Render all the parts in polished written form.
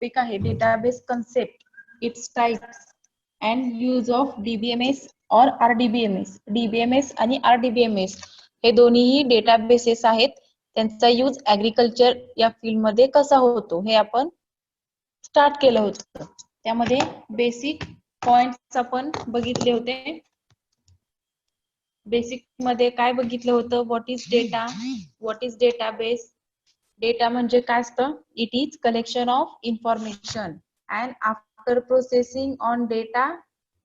Topic आहे database concept, its types and use of DBMS और RDBMS. DBMS आणि RDBMS हे दोन्हीही डेटाबेसेस आहेत. त्यांचा यूज ऍग्रीकल्चर या फील्ड मध्ये कसा होतो हे आपण स्टार्ट केलं होतं. त्यामध्ये बेसिक पॉइंट्स आपण बघितले होते. बेसिक मध्ये काय बघितलं होतं? What is data, what is database. Data म्हणजे काय असतं? It is collection of information and after processing on data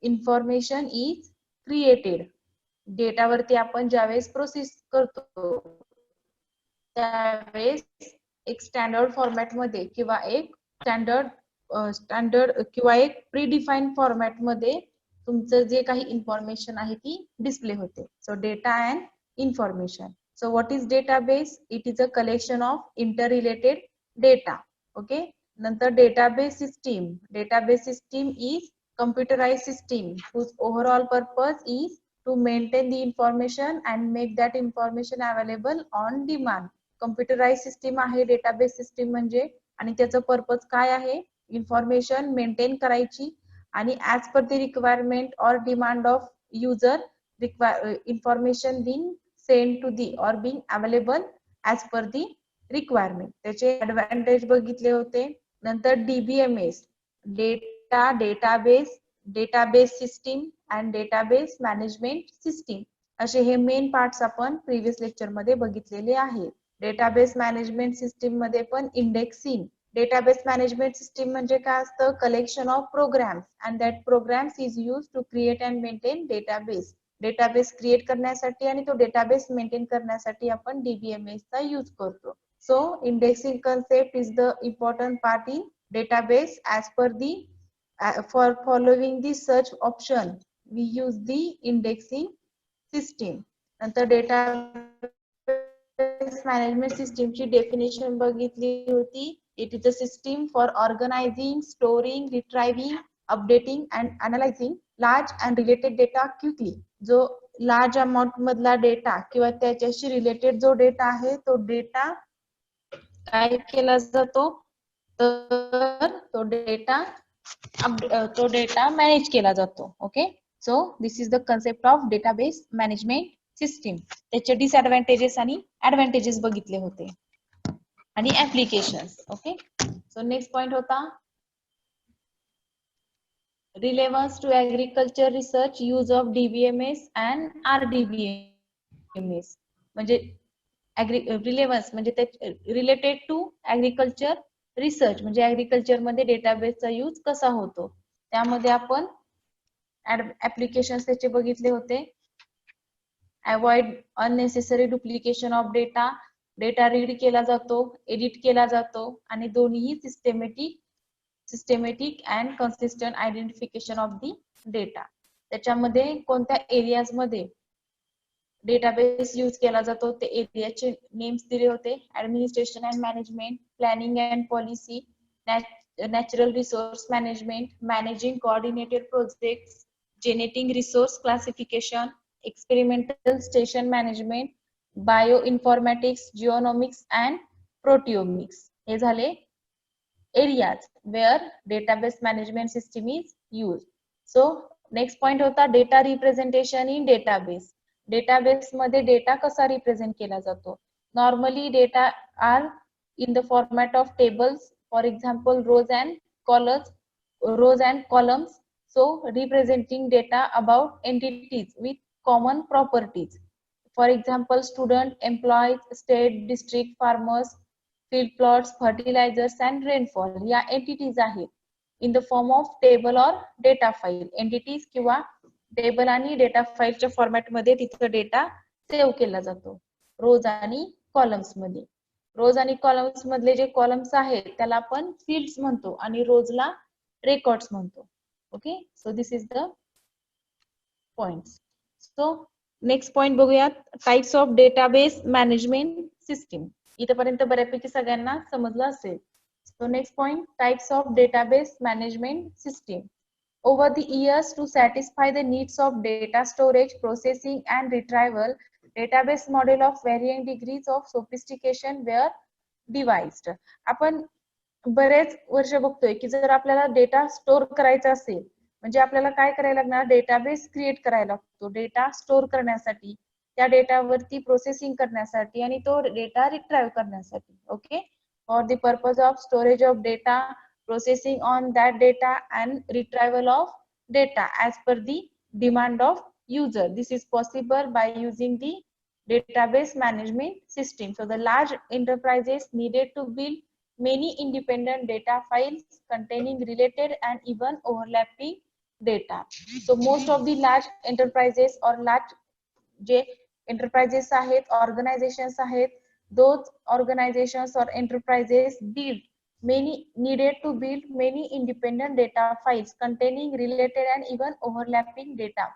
information is created. डेटावरती आपण ज्यावेळेस प्रोसेस करतो त्यावेळेस एक स्टँडर्ड फॉर्मॅट मध्ये किंवा एक स्टँडर्ड किंवा एक प्रीडिफाईन फॉर्मॅट मध्ये तुमचं जे काही इन्फॉर्मेशन आहे ती डिस्प्ले होते. So data and information. So what is database? It is a collection of interrelated data. Okay. नंतर database system. Database system is computerized system whose overall purpose is to maintain the information and make that information available on demand. Computerized system आहे database system म्हणजे, आणि त्याचं purpose काय आहे? Information maintain करायची आणि as per the requirement और demand of user information being sent to the or being available as per the requirement. त्याचे ऍडव्हान्टेज बघितले होते. नंतर DBMS, data database, database system and database management system, असे हे main parts आपण previous lecture मध्ये बघितलेले आहे. डेटाबेस मॅनेजमेंट सिस्टीम मध्ये पण इंडेक्सिंग. डेटाबेस मॅनेजमेंट सिस्टीम म्हणजे काय असतं? Collection of programs and that programs is use to create and maintain database. Database create करण्यासाठी आणि तो डेटाबेस मेंटेन करण्यासाठी आपण डीबीएमएस चा यूज करतो. So indexing concept is the important part in database. As per the for following the search option we use the indexing system. नंतर database management सिस्टीमची definition बघितली होती. It is a system for organising, storing, retrieving, updating and analysing large and related data quickly. जो large amount मधला data किंवा त्याच्याशी related जो data आहे तो डेटा काय केला जातो, तर तो डेटा मॅनेज केला जातो. Okay. So this is the concept of database management system. त्याचे डिसएडव्हान्टेजेस आणि ऍडव्हान्टेजेस बघितले होते आणि applications. Okay. So next point होता relevance to agriculture research, use of DBMS and RDBMS. म्हणजे रिलेव्हन्स म्हणजे रिलेटेड टू ऍग्रिकल्चर रिसर्च, म्हणजे agriculture मध्ये डेटाबेसचा यूज कसा होतो. त्यामध्ये आपण ऍप्लिकेशन्स त्याचे बघितले होते. Avoid unnecessary duplication of data. Data read केला जातो, एडिट केला जातो आणि दोन्ही systematic and consistent identification of the data. त्याच्यामध्ये कोणत्या एरियाज मध्ये डेटाबेस यूज केला जातो ते एरियाचे नेम्स दिले होते. Administration and management, planning and policy, natural resource management, managing coordinated projects, genetic resource classification, experimental station management, bio informatics, genomics and proteomics. हे झाले areas where database management system is used. So next point होता data representation in database. Database मध्ये data कसा represent केला जातो. Normally data are in the format of tables, for example rows and columns, so representing data about entities with common properties. For example student, employees, state, district, farmers, field plots, fertilizers and rainfall या entities आहेत. In the form of table और data file. Entities किंवा table आणि data फाईलच्या format मध्ये तिथं data save केला जातो रोज आणि कॉलम्स मध्ये. रोज आणि कॉलम्स मधले जे कॉलम्स आहेत त्याला आपण फील्ड्स म्हणतो आणि रोजला रेकॉर्ड्स म्हणतो. Okay. So this is the points. So next point बघूयात, types of database management system. इथपर्यंत बऱ्यापैकी सगळ्यांना समजलं असेल. So next point, types of database management system. Over the years, to satisfy the needs of data storage, processing and retrieval, database model of varying degrees of sophistication were devised. आपण बरेच वर्ष बघतोय की जर आपल्याला डेटा स्टोअर करायचा असेल, म्हणजे आपल्याला काय करायला लागणार, डेटाबेस क्रिएट करायला लागतो डेटा स्टोअर करण्यासाठी, त्या डेटावरती प्रोसेसिंग करण्यासाठी आणि तो डेटा रिट्राइव्ह करण्यासाठी. Okay, for the purpose of storage of data, processing on that data and retrieval of data as per the demand of user. This is possible by using the database management system. So the large enterprises needed to build many independent data files containing related and even overlapping data. So most of the large enterprises or large जे enterprises आहेत, organizations आहेत, those organizations or enterprises needed to build many independent data files containing related and even overlapping data.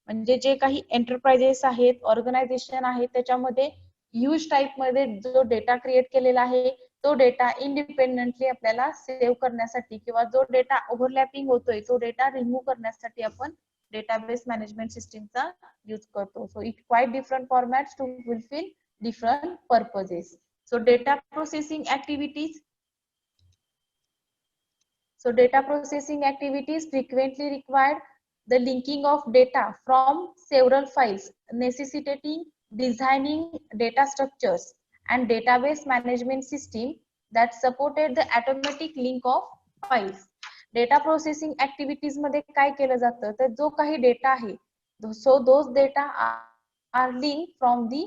म्हणजे जे काही enterprises आहेत, organisation आहेत, त्याच्यामध्ये huge type मध्ये जो डेटा क्रिएट केलेला आहे, तो डेटा इंडिपेंडेंटली आपल्याला सेव्ह करण्यासाठी किंवा जो डेटा ओव्हरलॅपिंग होतोय तो डेटा रिमूव्ह करण्यासाठी आपण डेटाबेस मॅनेजमेंट सिस्टीमचा यूज करतो. So it quite different formats to fulfil different purposes. So data processing activities. So data processing activities frequently require the linking of data from several files, necessitating designing data structures and database management system that supported the automatic link of files. Data processing activities मध्ये काय केलं जातं, तर जो काही data आहे, so those data are linked from the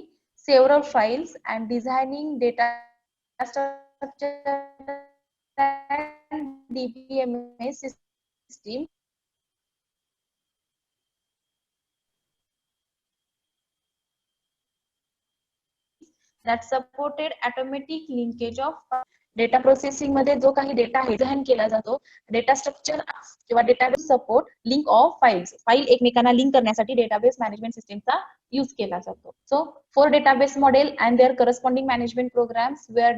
several files and designing data structure and DBMS system that supported automatic linkage of data processing मध्ये जो काही डेटा आहे डिझाइन केला जातो, डेटा स्ट्रक्चर किंवा database support link of files, file एकमेकांना link करण्यासाठी database management सिस्टीमचा यूज केला जातो. So four database model and their corresponding management programs were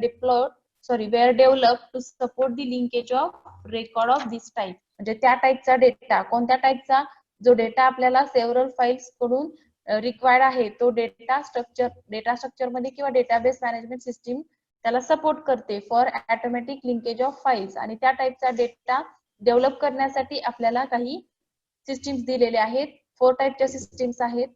develop to support the linkage of record of this type. म्हणजे त्या टाईपचा data, कोणत्या टाईपचा, जो डेटा आपल्याला सेव्हरल फाइल्स कडून रिक्वायर्ड आहे तो डेटा स्ट्रक्चर मध्ये किंवा डेटाबेस मॅनेजमेंट सिस्टीम त्याला सपोर्ट करते for automatic linkage of files. आणि त्या टाईपचा डेटा डेव्हलप करण्यासाठी आपल्याला काही सिस्टीम्स दिलेले आहेत. फोर टाईपच्या सिस्टीम्स आहेत,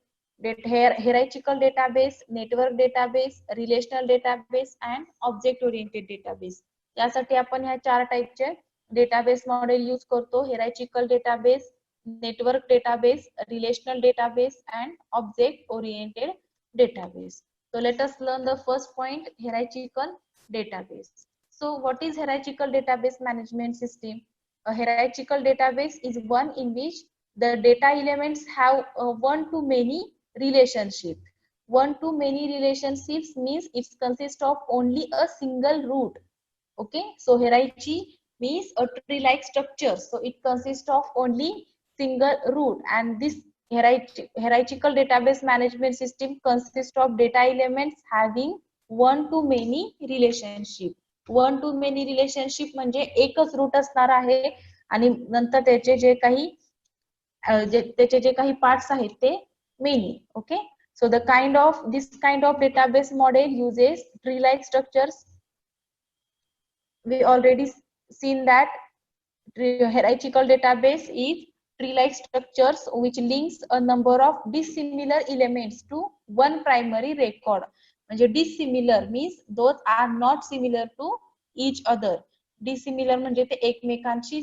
hierarchical database, network database, relational database and object oriented database. यासाठी आपण ह्या चार टाईपचे डेटाबेस मॉडेल यूज करतो, hierarchical database, network database, relational database and object oriented database. So let us learn the first point, hierarchical database. So what is hierarchical database management system? A hierarchical database is one in which the data elements have one to many relationship. One to many relationships means it consists of only a single root. Okay, so hierarchy means a tree like structure, so it consists of only single root, and this hierarchical database management system consists of data elements having one to many relationship. One to many relationship म्हणजे एकच route असणार आहे आणि नंतर त्याचे जे काही parts आहेत ते many. Okay, so this kind of database model uses tree like structures. We already seen that hierarchical database is tree-like structures which links a number of dissimilar elements to one primary record. म्हणजे dissimilar means those are not similar to each other. Dissimilar म्हणजे ते एकमेकांशी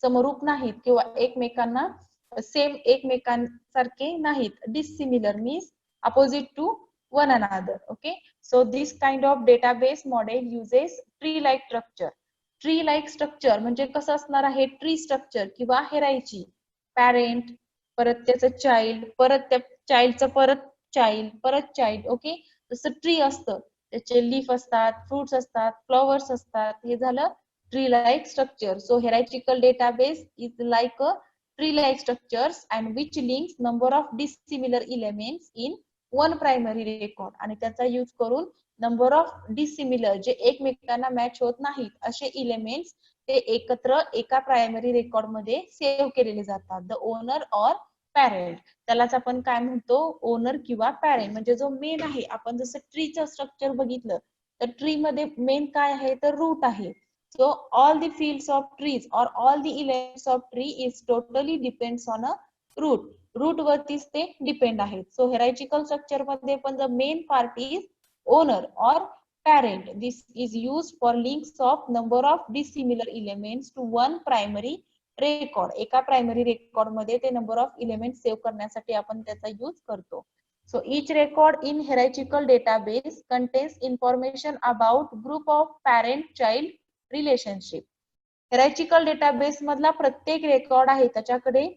समरूप नाहीत किंवा एकमेकांना same एकमेकांसारखे नाहीत. Dissimilar means opposite to one another. Okay, so this kind of database model uses tree-like structure. Tree like structure म्हणजे कसं असणार आहे, ट्री स्ट्रक्चर किंवा हेरायची, पॅरेंट, परत त्याचं चाइल्ड, परत त्या चाइल्डचं परत चाइल्ड. ओके, जसं ट्री असतं त्याचे लीफ असतात, फ्रुट्स असतात, फ्लॉवर्स असतात, हे झालं tree like structure. So hierarchical database is like a tree like structures and which links number of dissimilar elements in one primary record. आणि त्याचा यूज करून नंबर ऑफ डिसिमिलर जे एकमेकांना मॅच होत नाहीत असे एलिमेंट्स ते एकत्र एका प्रायमरी रेकॉर्ड मध्ये सेव्ह केलेले जातात. द ओनर ऑर पॅरेंट, त्यालाच आपण काय म्हणतो, ओनर किंवा पॅरेंट. म्हणजे जो मेन आहे, आपण जसं ट्रीचं स्ट्रक्चर बघितलं तर ट्री मध्ये मेन काय आहे तर रूट आहे. So all the fields of trees or all the elements of tree is totally depends on a root. Root वरतीच ते depend आहेत. So hierarchical structure मध्ये पण the main part is owner or parent. This is used for links of number of dissimilar elements to one primary record. एका primary record मध्ये ते number of elements save करण्यासाठी आपण त्याचा use करतो. So each record in hierarchical database contains information about group of parent-child relationship. Hierarchical database मधला प्रत्येक record आहे त्याच्याकडे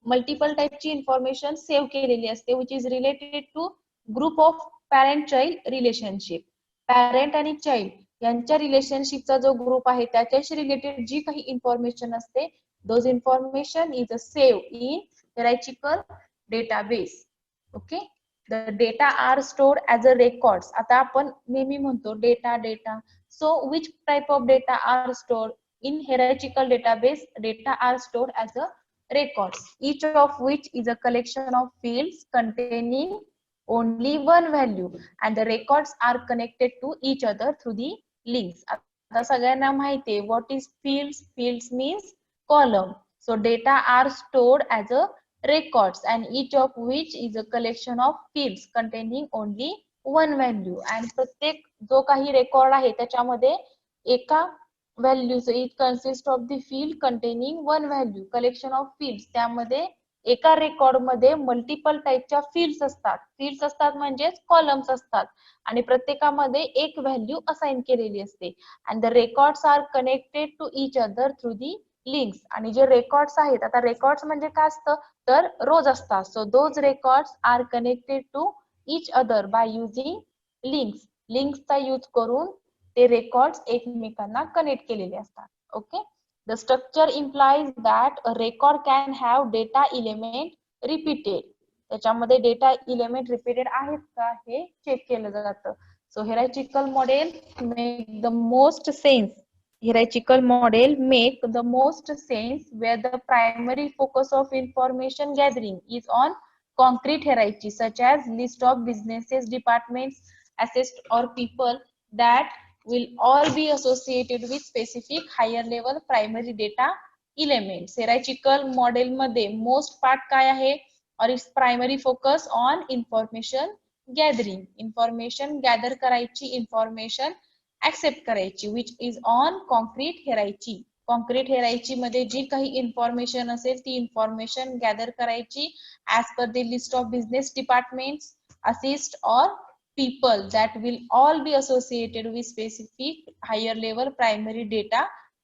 मल्टिपल टाइपची इन्फॉर्मेशन सेव्ह केलेली असते which is related to group of parent child relationship. Parent आणि चाइल्ड यांच्या रिलेशनशिपचा जो ग्रुप आहे त्याच्याशी रिलेटेड जी काही इन्फॉर्मेशन असते those information is save in hierarchical database. Okay, the data are stored as a records. आता आपण नेहमी म्हणतो data data. So which type of data are stored in hierarchical database? Data are stored as a records, each of which is a collection of fields containing only one value, and the records are connected to each other through the links. आता सगळ्यांना माहिती आहे what is fields? Fields means column. So data are stored as a records and each of which is a collection of fields containing only one value. and प्रत्येक जो काही record आहे त्याच्यामध्ये एका value, so it consist of the field containing one value, collection of fields. त्यामध्ये एका record मध्ये multiple टाइपच्या fields असतात. फील्ड्स असतात म्हणजेच कॉलम्स असतात आणि प्रत्येकामध्ये एक व्हॅल्यू असाइन केलेली असते. And the records are connected to each other through the links. आणि जे रेकॉर्ड्स आहेत, आता रेकॉर्ड्स म्हणजे काय असतं तर रोज असतात. So those records are connected to each other by using links. लिंक्सचा यूज करून ते रेकॉर्ड्स एकमेकांना कनेक्ट केलेले असतात. Okay, the structure implies that a record can have data element repeated. त्याच्यामध्ये डेटा इलेमेंट रिपीटेड आहेत का हे चेक केलं जातं. So hierarchical model make the most sense. Hierarchical model make the most sense where the primary focus of information gathering is on concrete hierarchy such as list of businesses, departments, assets or people that will all be associated with specific higher level primary data elements. Hierarchical model मध्ये most part काय आहे or its primary focus on information gathering. Information gather करायची, information accept करायची which is on concrete hierarchy. Concrete hierarchy मध्ये जी काही information असेल ती इन्फॉर्मेशन गॅदर करायची as per the list of business departments, assist or people that will all be associated with specific higher level primary data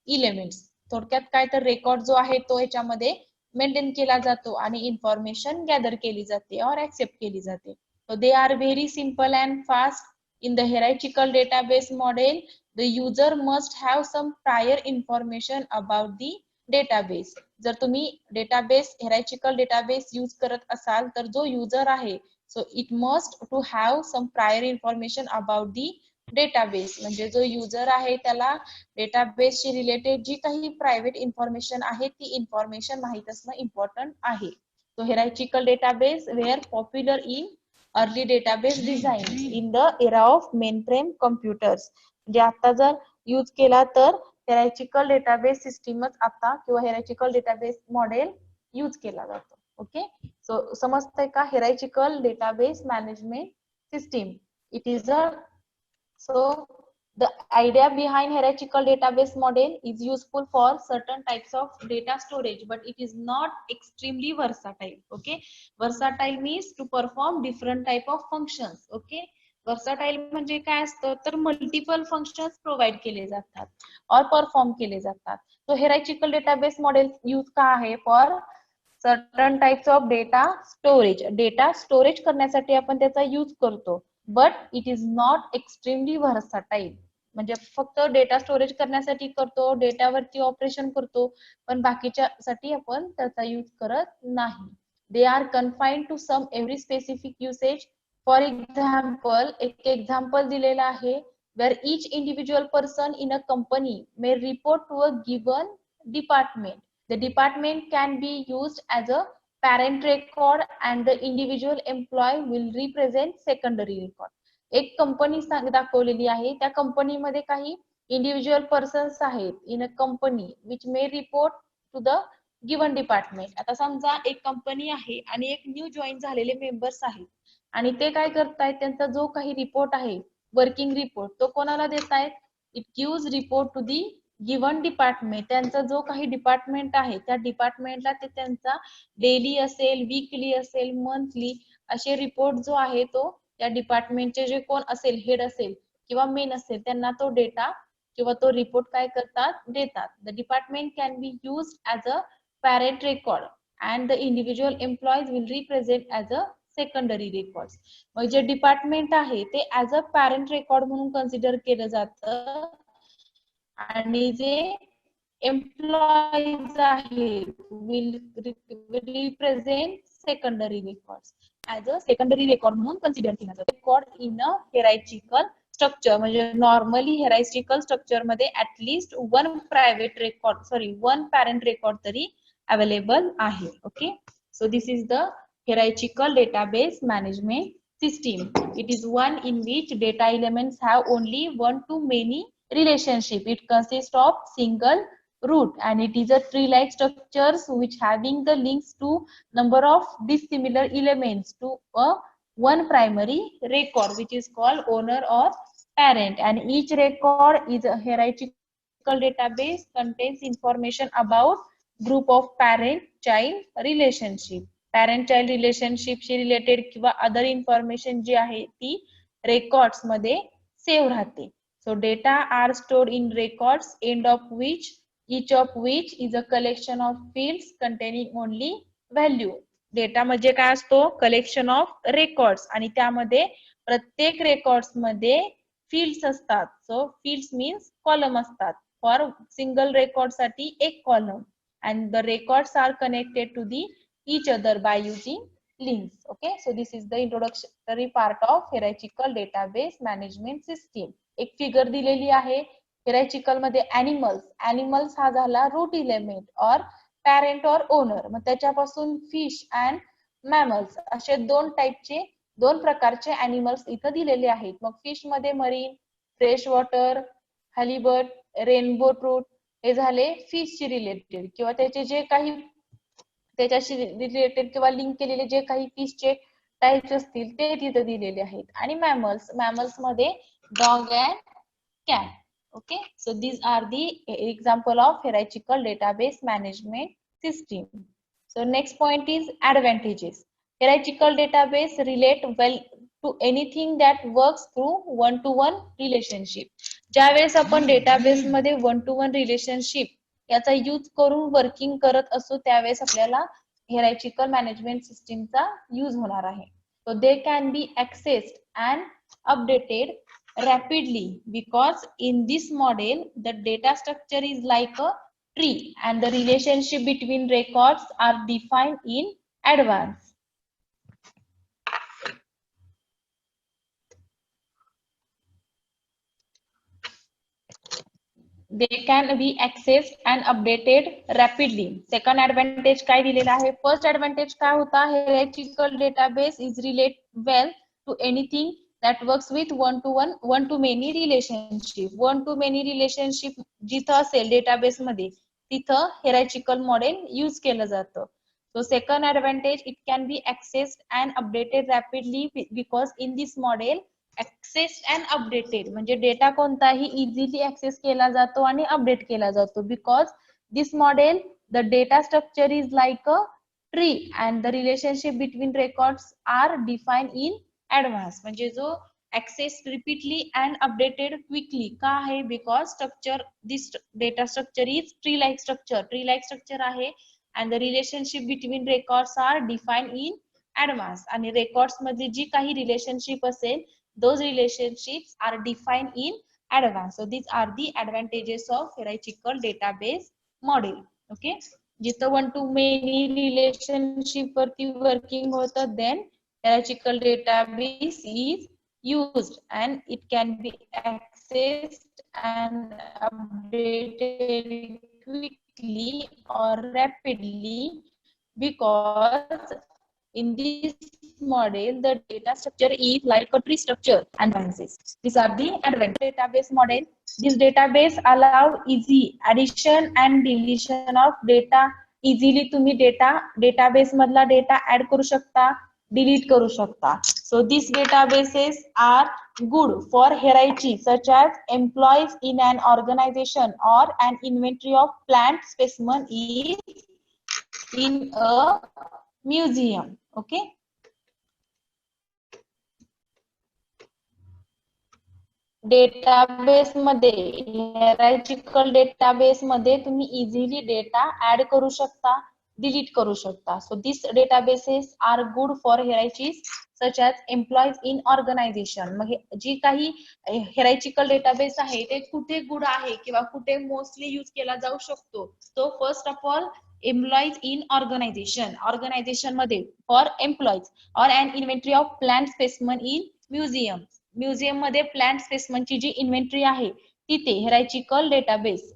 elements. थोडक्यात काय तर record जो आहे तो याच्यामध्ये मेंटेन केला जातो आणि इन्फॉर्मेशन गॅदर केली जाते और एक्सेप्ट केली जाते. So they are very simple and fast. In the hierarchical database model, the user must have some prior information about the database. जर तुम्ही डेटाबेस hierarchical database यूज करत असाल तर जो युजर आहे so it must to have some prior information about the database. म्हणजे जो user आहे त्याला डेटाबेसशी रिलेटेड जी काही प्रायव्हेट इन्फॉर्मेशन आहे ती इन्फॉर्मेशन माहित असणं इम्पॉर्टंट आहे. So hierarchical database were popular in early database design in the era of mainframe computers. म्हणजे आता जर यूज केला तर hierarchical database सिस्टीमच आता किंवा hierarchical database मॉडेल यूज केला जातो. ओके, सो समजतंय का hierarchical database management system? It is a so the idea behind hierarchical database model is useful for certain types of data storage, but it is not extremely versatile. Okay, versatile means to perform different type of functions. Okay, versatile म्हणजे काय असतं तर multiple functions provide केले जातात और perform केले जातात. तो hierarchical database model यूज का आहे for certain types of data storage. Data storage करण्यासाठी आपण त्याचा यूज करतो, but it is not extremely versatile. म्हणजे फक्त डेटा स्टोरेज करण्यासाठी करतो, डेटावरती ऑपरेशन करतो, पण बाकीच्या साठी आपण त्याचा यूज करत नाही. They are confined to some every specific usage. For example, एक एक्झाम्पल दिलेला आहे where each individual person in a company may report to a given department. The department can be used as a parent record and the individual employee will represent secondary record. एक company दाखवलेली आहे, त्या कंपनीमध्ये काही individual persons आहेत in a company which may report to the given department. आता समजा एक कंपनी आहे आणि एक न्यू जॉईन झालेले मेंबर्स आहेत आणि ते काय करतायत, त्यांचा जो काही रिपोर्ट आहे वर्किंग रिपोर्ट तो कोणाला देतायत, it gives report to the given department. त्यांचा जो काही डिपार्टमेंट आहे त्या डिपार्टमेंटला ते त्यांचा डेली असेल, वीकली असेल, मंथली असे रिपोर्ट जो आहे तो त्या डिपार्टमेंटचे जे कोण असेल, हेड असेल किंवा मेन असेल, त्यांना तो डेटा किंवा तो रिपोर्ट काय करतात, देतात. The department can be used as a parent record and the individual employees will represent as a secondary record. मग जे डिपार्टमेंट आहे ते ॲज अ पॅरेंट रेकॉर्ड म्हणून कन्सिडर केलं जातं आणि जे एम्प्लॉईज आहेत will represent secondary record as a secondary record म्हणून कन्सिडर केलं जातं. रेकॉर्ड इन अ हेरायचिकल स्ट्रक्चर, म्हणजे नॉर्मली हेरायचिकल स्ट्रक्चर मध्ये ऍटलिस्ट वन पॅरेंट रेकॉर्ड तरी अवेलेबल आहे. Okay, so this is the hierarchical database management system. It is one in which data elements have only one to many relationship. It consists of single root and it is a tree-like structures which having the links to number of dissimilar elements to a one primary record which is called owner or parent, and each record is a hierarchical database contains information about group of parent child relationship. Parent child रिलेशनशिपशी related किंवा other information जी आहे ती records मध्ये save राहते. So data are stored in records and of which each of which is a collection of fields containing only value. Data म्हणजे काय असतो, कलेक्शन ऑफ रेकॉर्ड्स आणि त्यामध्ये प्रत्येक रेकॉर्ड्स मध्ये फील्ड्स असतात. सो फील्ड्स मीन्स कॉलम असतात. फॉर सिंगल रेकॉर्ड साठी एक column and the records are connected to the each other by using links. Okay, so this is the introductory part of hierarchical database management system. एक figure दिलेली आहे hierarchical मध्ये animals हा झाला route element और parent और owner. मग त्याच्यापासून फिश अँड मॅमल्स असे दोन प्रकारचे अॅनिमल्स इथं दिलेले आहेत. मग फिश मध्ये marine, fresh water, halibut, rainbow trout हे झाले फिशशी रिलेटेड किंवा त्याचे जे काही त्याच्याशी रिलेटेड किंवा लिंक केलेले जे काही फिशचे टाइप्स असतील ते तिथे दिलेले आहेत. आणि मॅमल्स मध्ये dog and cat. Okay, so these are the example of hierarchical database management system. So next point is advantages. Hierarchical database relate well to anything that works through one-to-one relationship. ज्यावेळेस आपण database मध्ये one two one relationship याचा use करून working करत असतो त्यावेळेस आपल्याला hierarchical management सिस्टीमचा यूज होणार आहे. So they can be accessed and updated rapidly because in this model the data structure is like a tree and the relationship between records are defined in advance. They can be accessed and updated rapidly. Second advantage काय दिलेला आहे, first advantage काय होता, hierarchical database is relate well to anything that works with one to many relationship. One to many relationship जिथं असेल database मध्ये तिथं hierarchical model use केलं जातं. So second advantage, it can be accessed and updated rapidly because in this model accessed and updated म्हणजे data कोणताही easily access केला जातो आणि अपडेट केला जातो. Because this model the data structure is like a tree and the relationship between records are define in advance. म्हणजे जो access repeatedly and updated quickly का आहे, because structure this data structure is tree like structure आहे and the relationship between records are define in advance. आणि records मध्ये जी काही relationship असेल those relationships are defined in advance. So these are the advantages of hierarchical database model. Okay, जिथं one to many relationship वरती working होतं then hierarchical database is used and it can be accessed and updated quickly or rapidly because in this model, the data structure is like a tree structure and branches. These are the advanced database model. This database allow easy addition and deletion of data. Easily तुम्ही database मधला data add करू शकता, delete करू शकता. So these databases are good for hierarchy such as employees in an organization or an inventory of plant specimen is in a museum. Okay. Database मध्ये hierarchical database मध्ये तुम्ही easily data add करू शकता, delete करू शकता. So this databases are good for hierarchies such as employees in organisation. मग जी काही हिरार्चिकल डेटाबेस आहे ते कुठे गुड आहे किंवा कुठे मोस्टली यूज केला जाऊ शकतो. So first of all employees in organisation मध्ये for employees or an inventory of plant specimen in museum. Museum मध्ये प्लांट स्पेसिमनची जी इन्व्हेंटरी आहे तिथे हिरार्चिकल डेटाबेस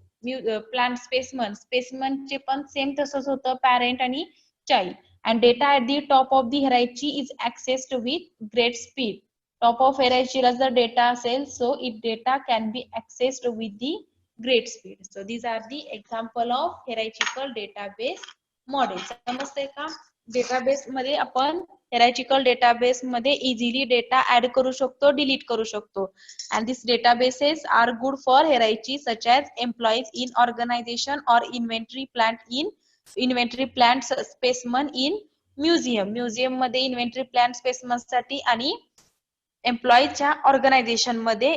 प्लांट स्पेसिमनचे पण सेम तसंच होतं, पॅरेंट आणि child. And data at the top of the hierarchy is accessed with great speed. Top of हिरार्चीला जर डेटा असेल so it data can be accessed with the great speed. So these are the example of hierarchical database model. समजतंय का? Database मध्ये आपण hierarchical database मध्ये easily data add करू शकतो, डिलीट करू शकतो. And this databases are good for hierarchy such as employees in organisation और inventory plant specimen in museum. Museum मध्ये इन्व्हेंटरी प्लांट स्पेसिमन साठी आणि एम्प्लॉईजच्या ऑर्गनायझेशन मध्ये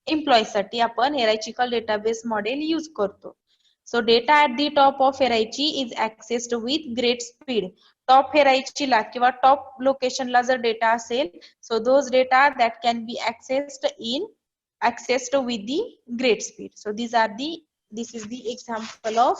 एम्प्लॉईज साठी आपण हिरार्चिकल डेटाबेस मॉडेल यूज करतो. So data at the top of hierarchy is accessed with great speed. Top hierarchy ला किंवा top location ला जर data असेल, so those data that can be accessed with the great speed. So this is the example of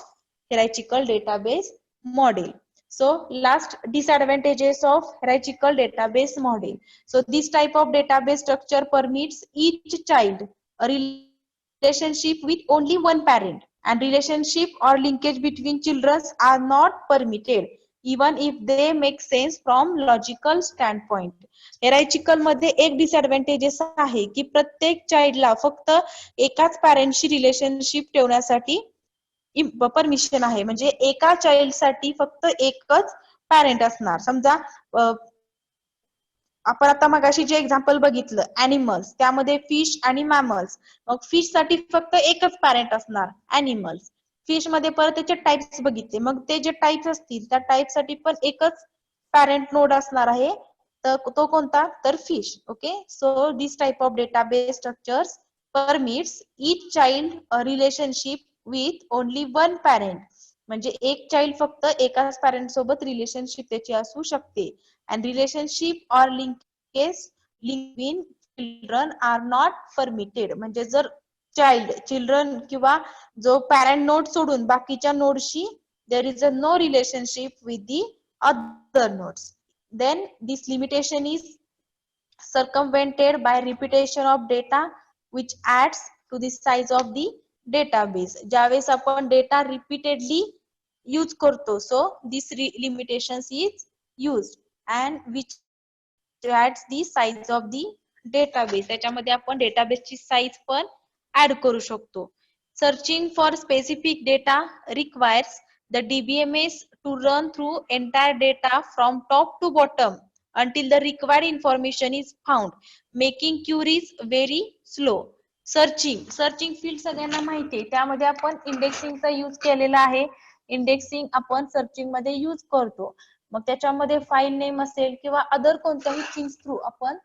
hierarchical database model. So last disadvantages of hierarchical database model. So this type of database structure permits each child a relationship with only one parent. And relationship or linkage between children are not permitted even if they make sense from logical standpoint. Hierarchical मध्ये एक disadvantages आहे की प्रत्येक चाइल्डला फक्त एकाच पॅरेंटशी relationship ठेवण्यासाठी permission आहे. म्हणजे एका चाइल्ड साठी फक्त एकच पॅरेंट असणार. समजा आपण आता मगाशी जे एक्झाम्पल बघितलं ॲनिमल्स, त्यामध्ये फिश आणि मॅमल्स. मग फिश साठी फक्त एकच पॅरेंट असणार ॲनिमल्स. फिश मध्ये परत त्याचे टाइप्स बघितले, मग ते जे टाइप्स असतील त्या टाइप साठी पण एकच पॅरेंट नोड असणार आहे, तर तो कोणता, तर fish. Okay. So this type of database structures permits each child a relationship with only one parent. म्हणजे एक चाइल्ड फक्त एकाच पॅरेंट सोबत रिलेशनशिप त्याची असू शकते. And relationship or linkage between children are not permitted. म्हणजे जर चिल्ड्रन किंवा जो पॅरेंट नोड सोडून बाकीच्या नोडशी there is a no relationship with the other nodes, then this limitation is circumvented by repetition of data which adds to the size of the database. ज्यावेळेस आपण data repeatedly use करतो, so this limitations is used and which adds the size of the database. त्याच्यामध्ये आपण डेटाबेसची size पण add करू शकतो. Searching for specific data requires the DBMS to run through entire data from top to bottom until the required information is found, making queries very slow. Searching field सगळ्यांना माहिती आहे, त्यामध्ये आपण इंडेक्सिंगचा यूज केलेला आहे. इंडेक्सिंग आपण सर्चिंग मध्ये use करतो. मग त्याच्यामध्ये फाईल नेम असेल किंवा अदर कोणत्याही थिंग्स थ्रू आपण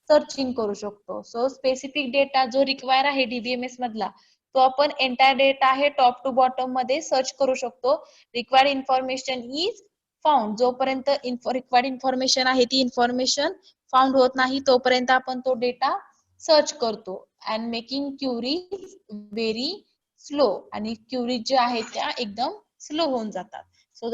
सर्चिंग करू शकतो. सो स्पेसिफिक डेटा जो रिक्वायर आहे डीबीएमएस मधला, तो आपण एंटायर डेटा आहे टॉप टू बॉटम मध्ये सर्च करू शकतो. Required information is found. जोपर्यंत रिक्वायर्ड इन्फॉर्मेशन आहे ती इन्फॉर्मेशन फाउंड होत नाही तोपर्यंत आपण तो डेटा सर्च करतो. And making query very slow. आणि क्युरी ज्या आहेत त्या एकदम स्लो होऊन जातात. So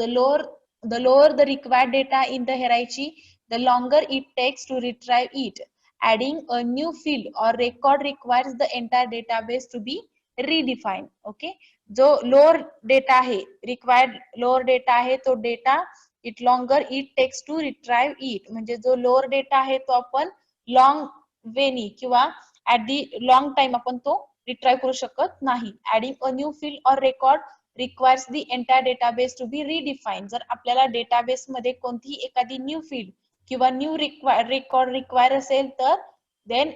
the lower the required data in the hierarchy, the longer it takes to retrieve it. Adding a new field or record requires the entire database to be redefined. Okay. जो lower data आहे, required lower data आहे, तो data it longer it takes to retrieve it, म्हणजे जो lower data आहे तो आपण long वेनी किंवा ऍट दी लॉंग टाइम आपण तो रिट्राइव्ह करू शकत नाही. Adding a new field or record requires the entire database to be redefine. जर आपल्याला डेटाबेस मध्ये कोणतीही एखादी न्यू फील्ड किंवा न्यू रेकॉर्ड रिक्वायर असेल तर then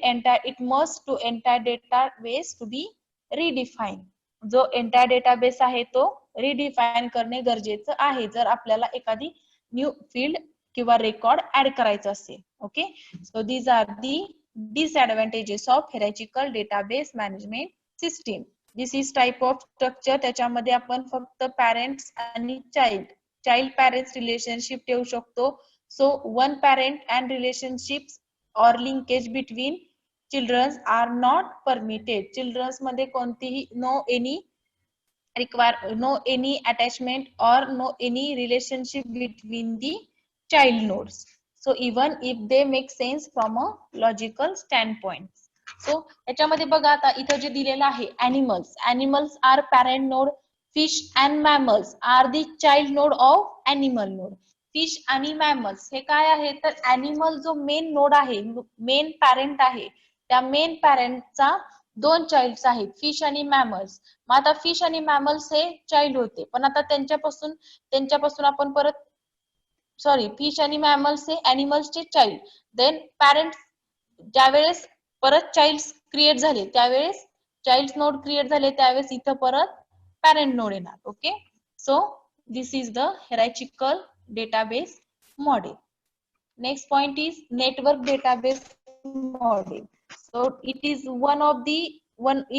it must to entire database to be redefined. जो entire database आहे तो रिडिफाईन करणे गरजेचं आहे जर आपल्याला एखादी न्यू फील्ड किंवा रेकॉर्ड ऍड करायचं असेल. Okay, so these are the disadvantages of hierarchical database management system. This is type of structure. त्याच्यामध्ये आपण फक्त पॅरेंट्स आणि चाइल्ड पॅरेंट्स रिलेशनशिप ठेवू शकतो. So one parent and relationships or linkage between children are not permitted. Childrens मध्ये कोणतीही no any attachment or no any relationship between the child nodes. So even if they make sense from a logical standpoint. So याच्यामध्ये बघा आता इथं जे दिलेलं आहे animals are parent node, fish and mammals are the child node of animal node. Fish आणि mammals हे काय आहे तर ऍनिमल जो मेन नोड आहे, मेन पॅरेंट आहे, त्या मेन पॅरेंटचा दोन चाइल्ड्स आहेत, फिश आणि मॅमल्स. मग आता फिश आणि मॅमल्स हे चाइल्ड होते, पण आता त्यांच्यापासून आपण परत फिश आणि मॅमल्स हे ऍनिमल्सचे चाइल्ड. देन पॅरेंट ज्यावेळेस परत चाइल्ड क्रिएट झाले त्यावेळेस चाइल्ड नोड क्रिएट झाले त्यावेळेस इथं परत पॅरेंट नोड येणार. Okay, so this is the hierarchical database model. Next point is network database model. So it is one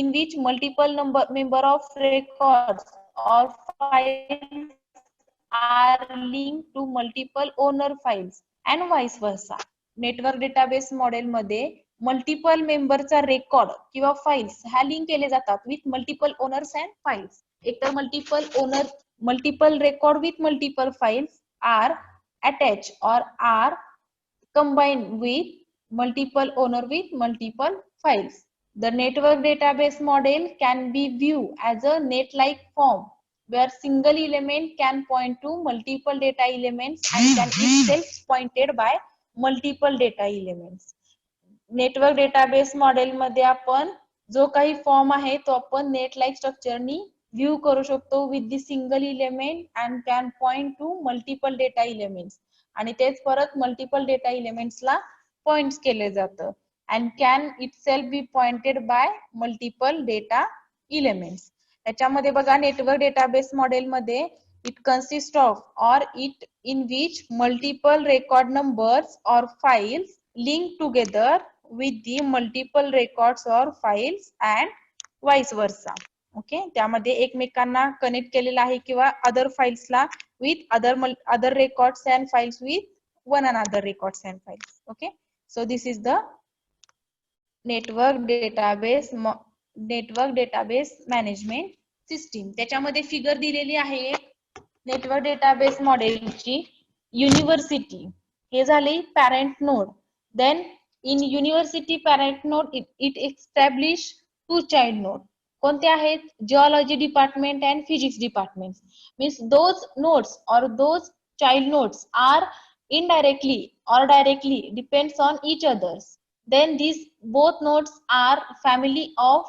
in which multiple member of records or files are linked to multiple owner files and vice versa. Network database model मध्ये multiple मेंबरचा record किंवा files ह्या link केले जातात with multiple owners and files. एक तर multiple record with multiple files are attached or are combined with multiple owner with multiple files. The network database model can be viewed as a net-like form where single element can point to multiple data elements and can itself pointed by multiple data elements. Network database model मध्ये आपण जो काही form आहे तो आपण net like स्ट्रक्चरनी view करू शकतो with the single element and can point to multiple data elements, आणि तेच परत मल्टिपल डेटा इलेमेंट्सला पॉइंट्स केले जातं and can itself be pointed by multiple data elements. त्याच्यामध्ये बघा नेटवर्क डेटाबेस मॉडेल मध्ये it consist of or it in which multiple record numbers or files link together with the multiple records or files and vice versa. Okay, त्यामध्ये एकमेकांना connect केलेला आहे किंवा other फाइल्सला with other records and files with one another records and files. Okay, so this is the network database management system. त्याच्यामध्ये figure दिलेली आहे एक नेटवर्क डेटाबेस मॉडेलची. युनिव्हर्सिटी हे झाले parent node. Then in university parent node it establish two child node. कोणते आहेत? Geology department and physics department. Means those nodes or those child nodes are indirectly or directly depends on each others. Then these both nodes are family of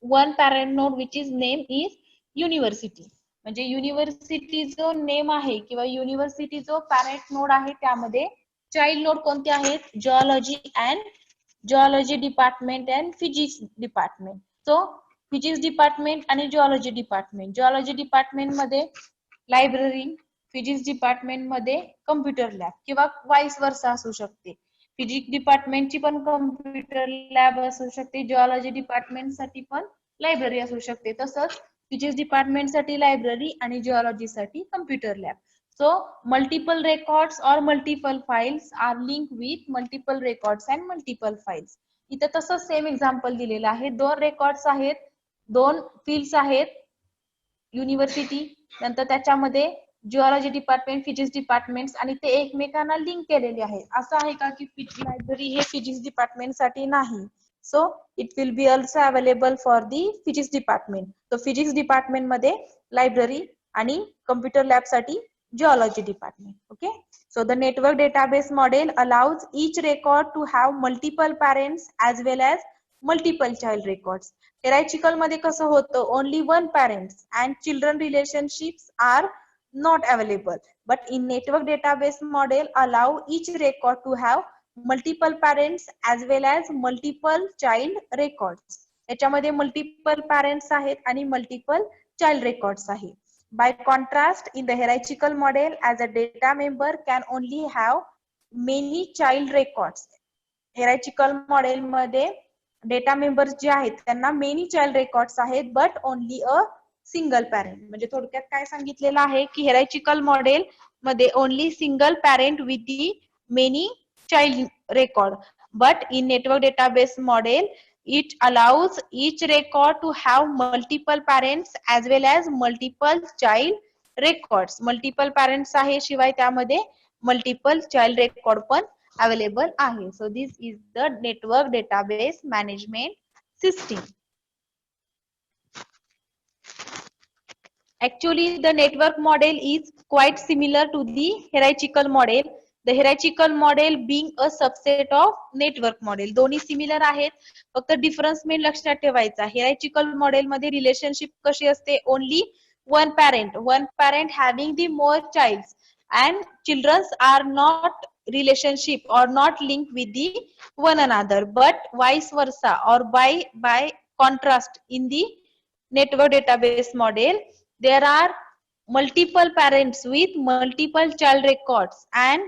one parent node which is name is university. म्हणजे university जो name आहे किंवा university जो parent node आहे त्यामध्ये child node कोणते आहेत? Geology department and physics department. So physics department आणि जिओलॉजी डिपार्टमेंट मध्ये लायब्ररी, फिजिक्स डिपार्टमेंट मध्ये कम्प्युटर लॅब किंवा वाईस वर्सा असू शकते. फिजिक्स डिपार्टमेंटची पण कम्प्युटर लॅब असू शकते, जिओलॉजी डिपार्टमेंट साठी पण लायब्ररी असू शकते. तसंच फिजिक्स डिपार्टमेंट साठी लायब्ररी आणि जिओलॉजी साठी computer lab. So multiple records or multiple files are linked with multiple records and multiple files. इथे तसं सेम एक्झाम्पल दिलेलं आहे. दोन रेकॉर्ड्स आहेत, दोन फील्ड्स आहेत, युनिव्हर्सिटी, नंतर त्याच्यामध्ये जिओलॉजी डिपार्टमेंट, फिजिक्स डिपार्टमेंट आणि ते एकमेकांना लिंक केलेले आहेत. असं आहे का की लायब्ररी हे फिजिक्स डिपार्टमेंट साठी नाही. So it will B also available for the physics department. तो फिजिक्स डिपार्टमेंट मध्ये लायब्ररी आणि कम्प्युटर लॅब साठी geology department. Okay, so the network database model allows each record to have multiple parents as well as multiple child records. Hierarchical मध्ये कसं होतं, only one parents and children relationships are not available, but in network database model allow each record to have multiple parents as well as multiple child records. याच्यामध्ये multiple parents आहेत आणि multiple child records आहेत. By contrast, in the hierarchical model, as a data member can only have many child records. Hierarchical model मध्ये data members जे आहेत त्यांना many child records आहेत but only a single parent. म्हणजे थोडक्यात काय सांगितलेलं आहे की hierarchical मॉडेल मध्ये only single parent with the many child record, but in network database model it allows each record to have multiple parents as well as multiple child records. multiple parents आहे शिवाय त्यामध्ये multiple child record पण available आहे. So this is the network database management system. Actually the network model is quite similar to the hierarchical model. The hierarchical model being a subset of network model. दोन्ही similar आहेत, फक्त difference main लक्षात ठेवायचा. hierarchical model मध्ये relationship कशी असते, only one parent having the more childs and children are not relationship or not linked with the one another, but vice versa or by contrast in the network database model there are multiple parents with multiple child records and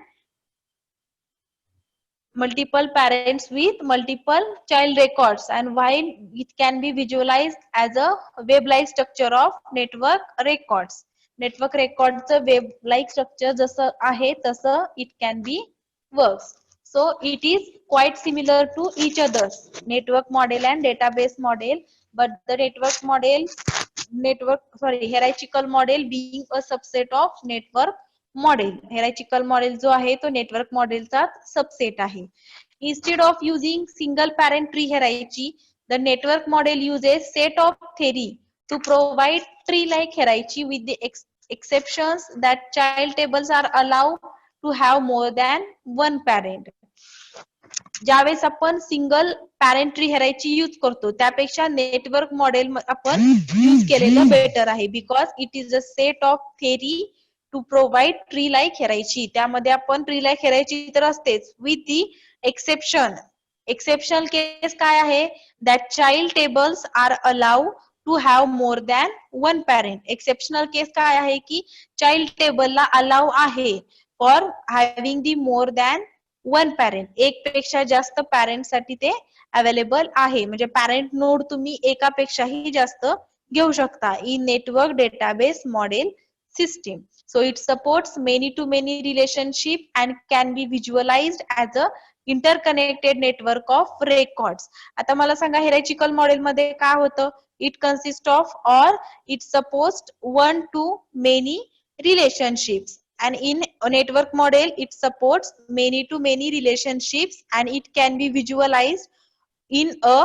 multiple parents with multiple child records, and while it can be visualized as a web like structure of network records. network records web like structure जसं आहे तसं it can be works. So it is quite similar to each other, network model and database model, but the hierarchical model being a subset of network model. hierarchical model जो आहे तो network मॉडेलचा subset आहे. instead of using single parent tree hierarchy, the network model uses set of theory to provide tree like hierarchy with the exceptions that child tables are allowed to have more than one parent. ज्यावेळेस आपण single parent tree hierarchy use करतो त्यापेक्षा network model आपण use केलेलं better आहे, because it is a set of theory to provide tree like hierarchy. त्यामध्ये आपण tree like hierarchy तर असतेच विथ दी एक्सेप्शनल केस काय आहे, that child tables are allow to have more than one parent. Exceptional case काय आहे की child टेबलला अलाउ आहे for having the more than one parent, एक पेक्षा जास्त पॅरेंट साठी ते अवेलेबल आहे. म्हणजे पॅरेंट नोड तुम्ही एकापेक्षाही जास्त घेऊ शकता in network database model system. So it supports many to many relationship and can be visualized as a interconnected network of records. आता मला सांगा hierarchical model मध्ये काय होतं, it consists of or it supports one to many relationships, and in a network model it supports many to many relationships and it can be visualized in a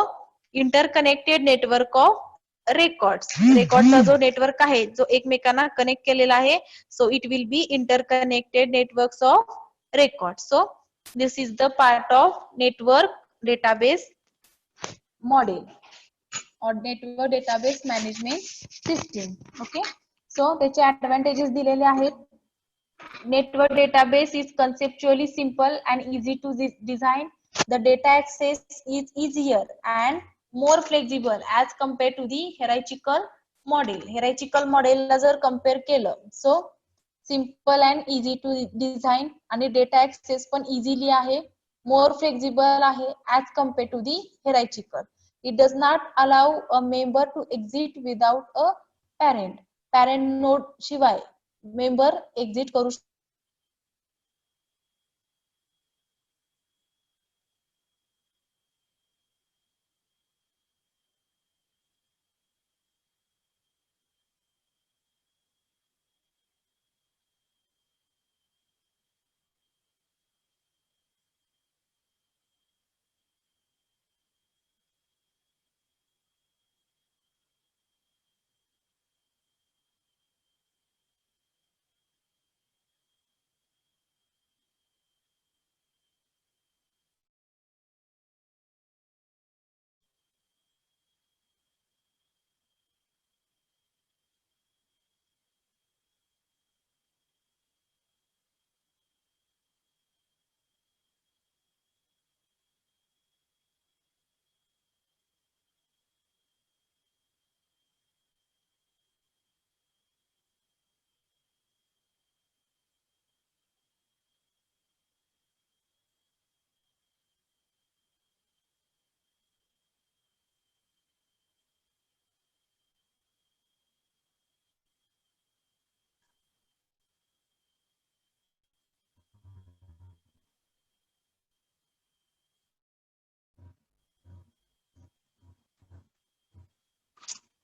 interconnected network of records. रेकॉर्डचा जो network आहे जो एकमेकांना connect केलेला आहे, so it will be interconnected networks of record. So this is the part of network database model or network database management system. Okay, so त्याचे advantages दिलेले आहेत. Network database is conceptually simple and easy to design. The data access is easier and more flexible as compared to the hierarchical model. Hierarchical model ला जर compare केलं, so simple and easy to design आणि data access पण easily आहे, more flexible आहे as compared to the hierarchical. It does not allow a member to exit without a parent. Parent node शिवाय member exit करू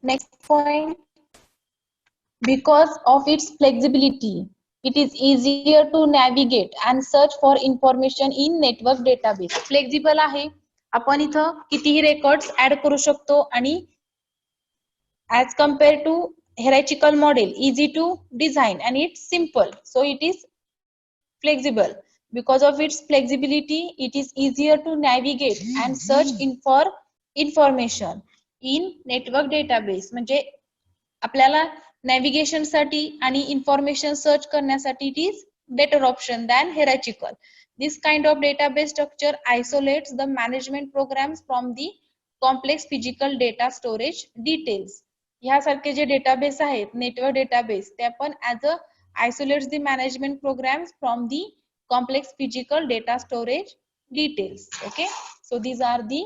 Next point, because of its flexibility, it is easier to navigate and search for information in network database. Flexible आहे, आपण इथं कितीही records add करू शकतो आणि as compared to hierarchical model, easy to design and it's simple, so it is flexible. Because of its flexibility, it is easier to navigate and search for information in network database. म्हणजे आपल्याला navigation साठी आणि information search करण्यासाठी it is better option than hierarchical. This kind of database structure isolates the management programs from the complex physical data storage details. ह्यासारखे जे database आहेत network database ते आपण as a isolates the management programs from the complex physical data storage details. Okay, so these are the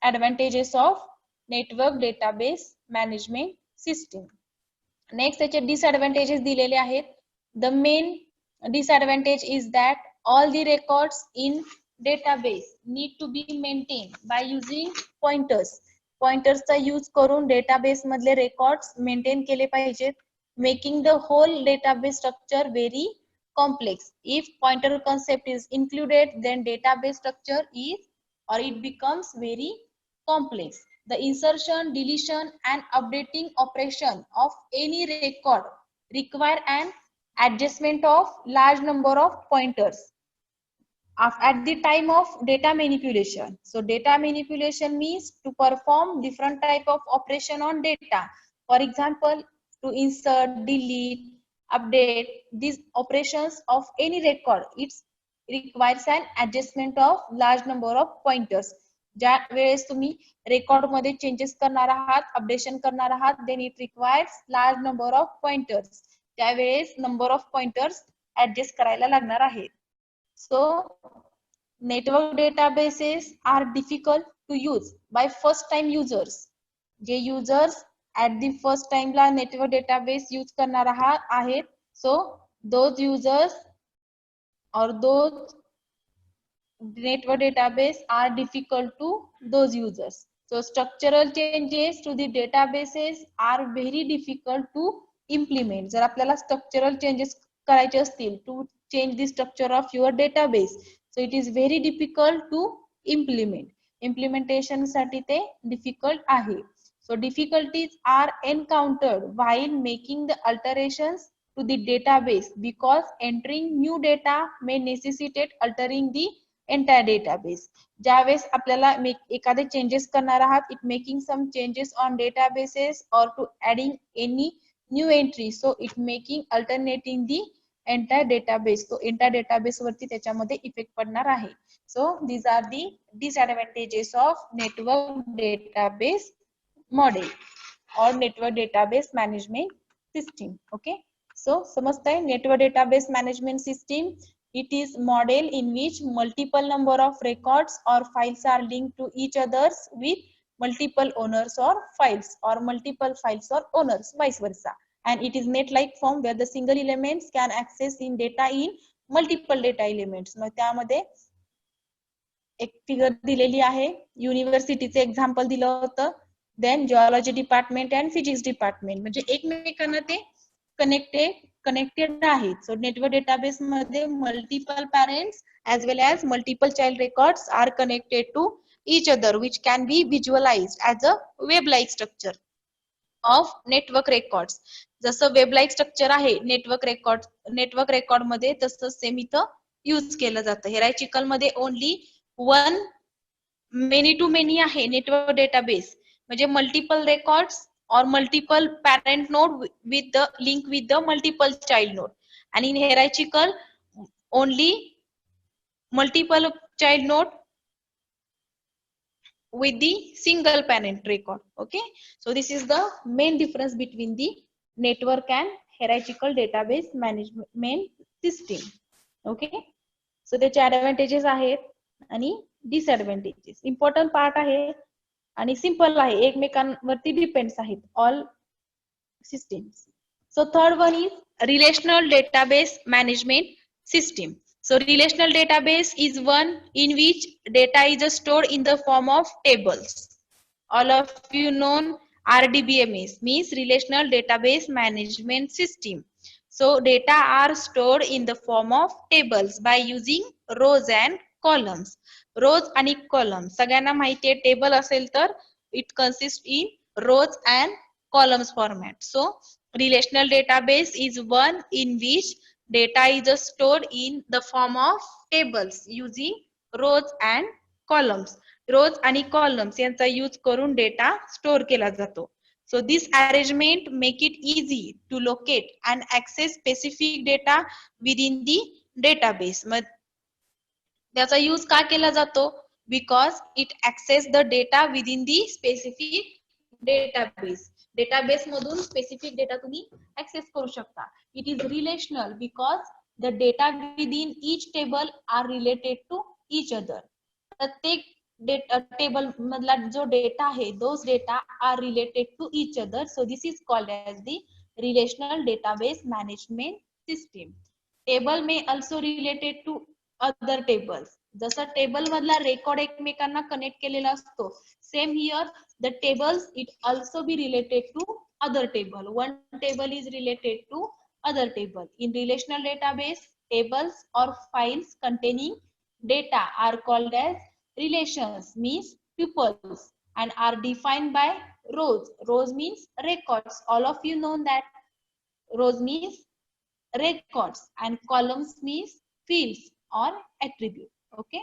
advantages of network database management system. Next त्याचे disadvantages दिलेले आहेत. The main disadvantage is that all the records in database need to be maintain by using pointers. पॉइंटर्सचा use करून database मधले records maintain केले पाहिजेत, making the whole database structure very complex. If pointer concept is included, then database structure is or it becomes very complex. The insertion, deletion and updating operation of any record require an adjustment of large number of pointers at the time of data manipulation. So data manipulation means to perform different type of operation on data. For example, to insert, delete, update these operations of any record, it requires an adjustment of large number of pointers. ज्या वेळेस तुम्ही record मध्ये changes करणार आहात, updation करणार आहात, then it requires large number of pointers. त्यावेळेस number of pointers adjust करायला लागणार आहेत. So network databases are difficult to use by first time users. जे users at the first time ला network database use करणार आहेत, so those users or those network database are difficult to those users. So structural changes to the databases are very difficult to implement. जर आपल्याला structural changes करायचे असतील to change the structure of your database, so it is very difficult to implement. Implementation साठी ते difficult आहे. So difficulties are encountered while making the alterations to the database because entering new data may necessitate altering the entire database. ज्यावेळेस आपल्याला एखादे changes करणार आहात, it making some changes on databases or to adding any new entry, so it making alternating the entire database. तो entire database वरती त्याच्यामध्ये effect पडणार आहे. So these are the disadvantages of network database model or network database management system. Okay, so समजताय network database management system. It is model in which multiple number of records or files are linked to each others with multiple owners or files, or multiple files or owners, vice versa. And it is net-like form where the single elements can access in data in multiple data elements. मग त्यामध्ये एक figure दिलेली आहे, युनिव्हर्सिटीचे example दिलं होतं, then geology department and physics department, म्हणजे एकमेकांना ते कनेक्टेड आहेत. सो नेटवर्क डेटाबेस मध्ये multiple parents as well as multiple child records are connected to each other, which can be visualized as a web-like structure of network records. जसं वेब-like structure आहे network record मध्ये, तसं same इथं use केलं जातं. Hierarchical मध्ये only one many to many आहे नेटवर्क डेटाबेस, म्हणजे multiple records or multiple parent node with the link with the multiple child node, and in hierarchical only multiple child node with the single parent record. Okay, so this is the main difference between the network and hierarchical database management system. Okay, so त्याचे advantages आहेत आणि disadvantages. important part आहे आणि simple आहे, एकमेकांवरती depends आहेत all systems. So third one is relational database management system. So relational database is one in which data is stored in the form of tables. All of you know RDBMS means Relational Database Management System. So data are stored in the form of tables by using rows and columns. Rows आणि columns सगळ्यांना माहिती आहे table असेल तर it consists in rows and columns format. So relational database is one in which data is stored in the form of tables using rows and columns. Rows आणि columns यांचा use करून data store केला जातो. So this arrangement make it easy to locate and access specific data within the database. त्याचा use का केला जातो? Because it access the data within the specific database. Database मधून specific data तुम्ही access करू शकता. It is relational because the data within each table are related to each other. प्रत्येक table मधला जो डेटा आहे those data are related to each other. So this is called as the relational database management system. Table may also related to other tables. जसं table मधला record एकमेकांना connect केलेला असतो same here the tables it also be related to other table. One table is related to other table. In relational database, tables or files containing data are called as relations, means tuples, and are defined by rows. Rows means records. All of you know that rows means records and columns means fields or attribute. Okay,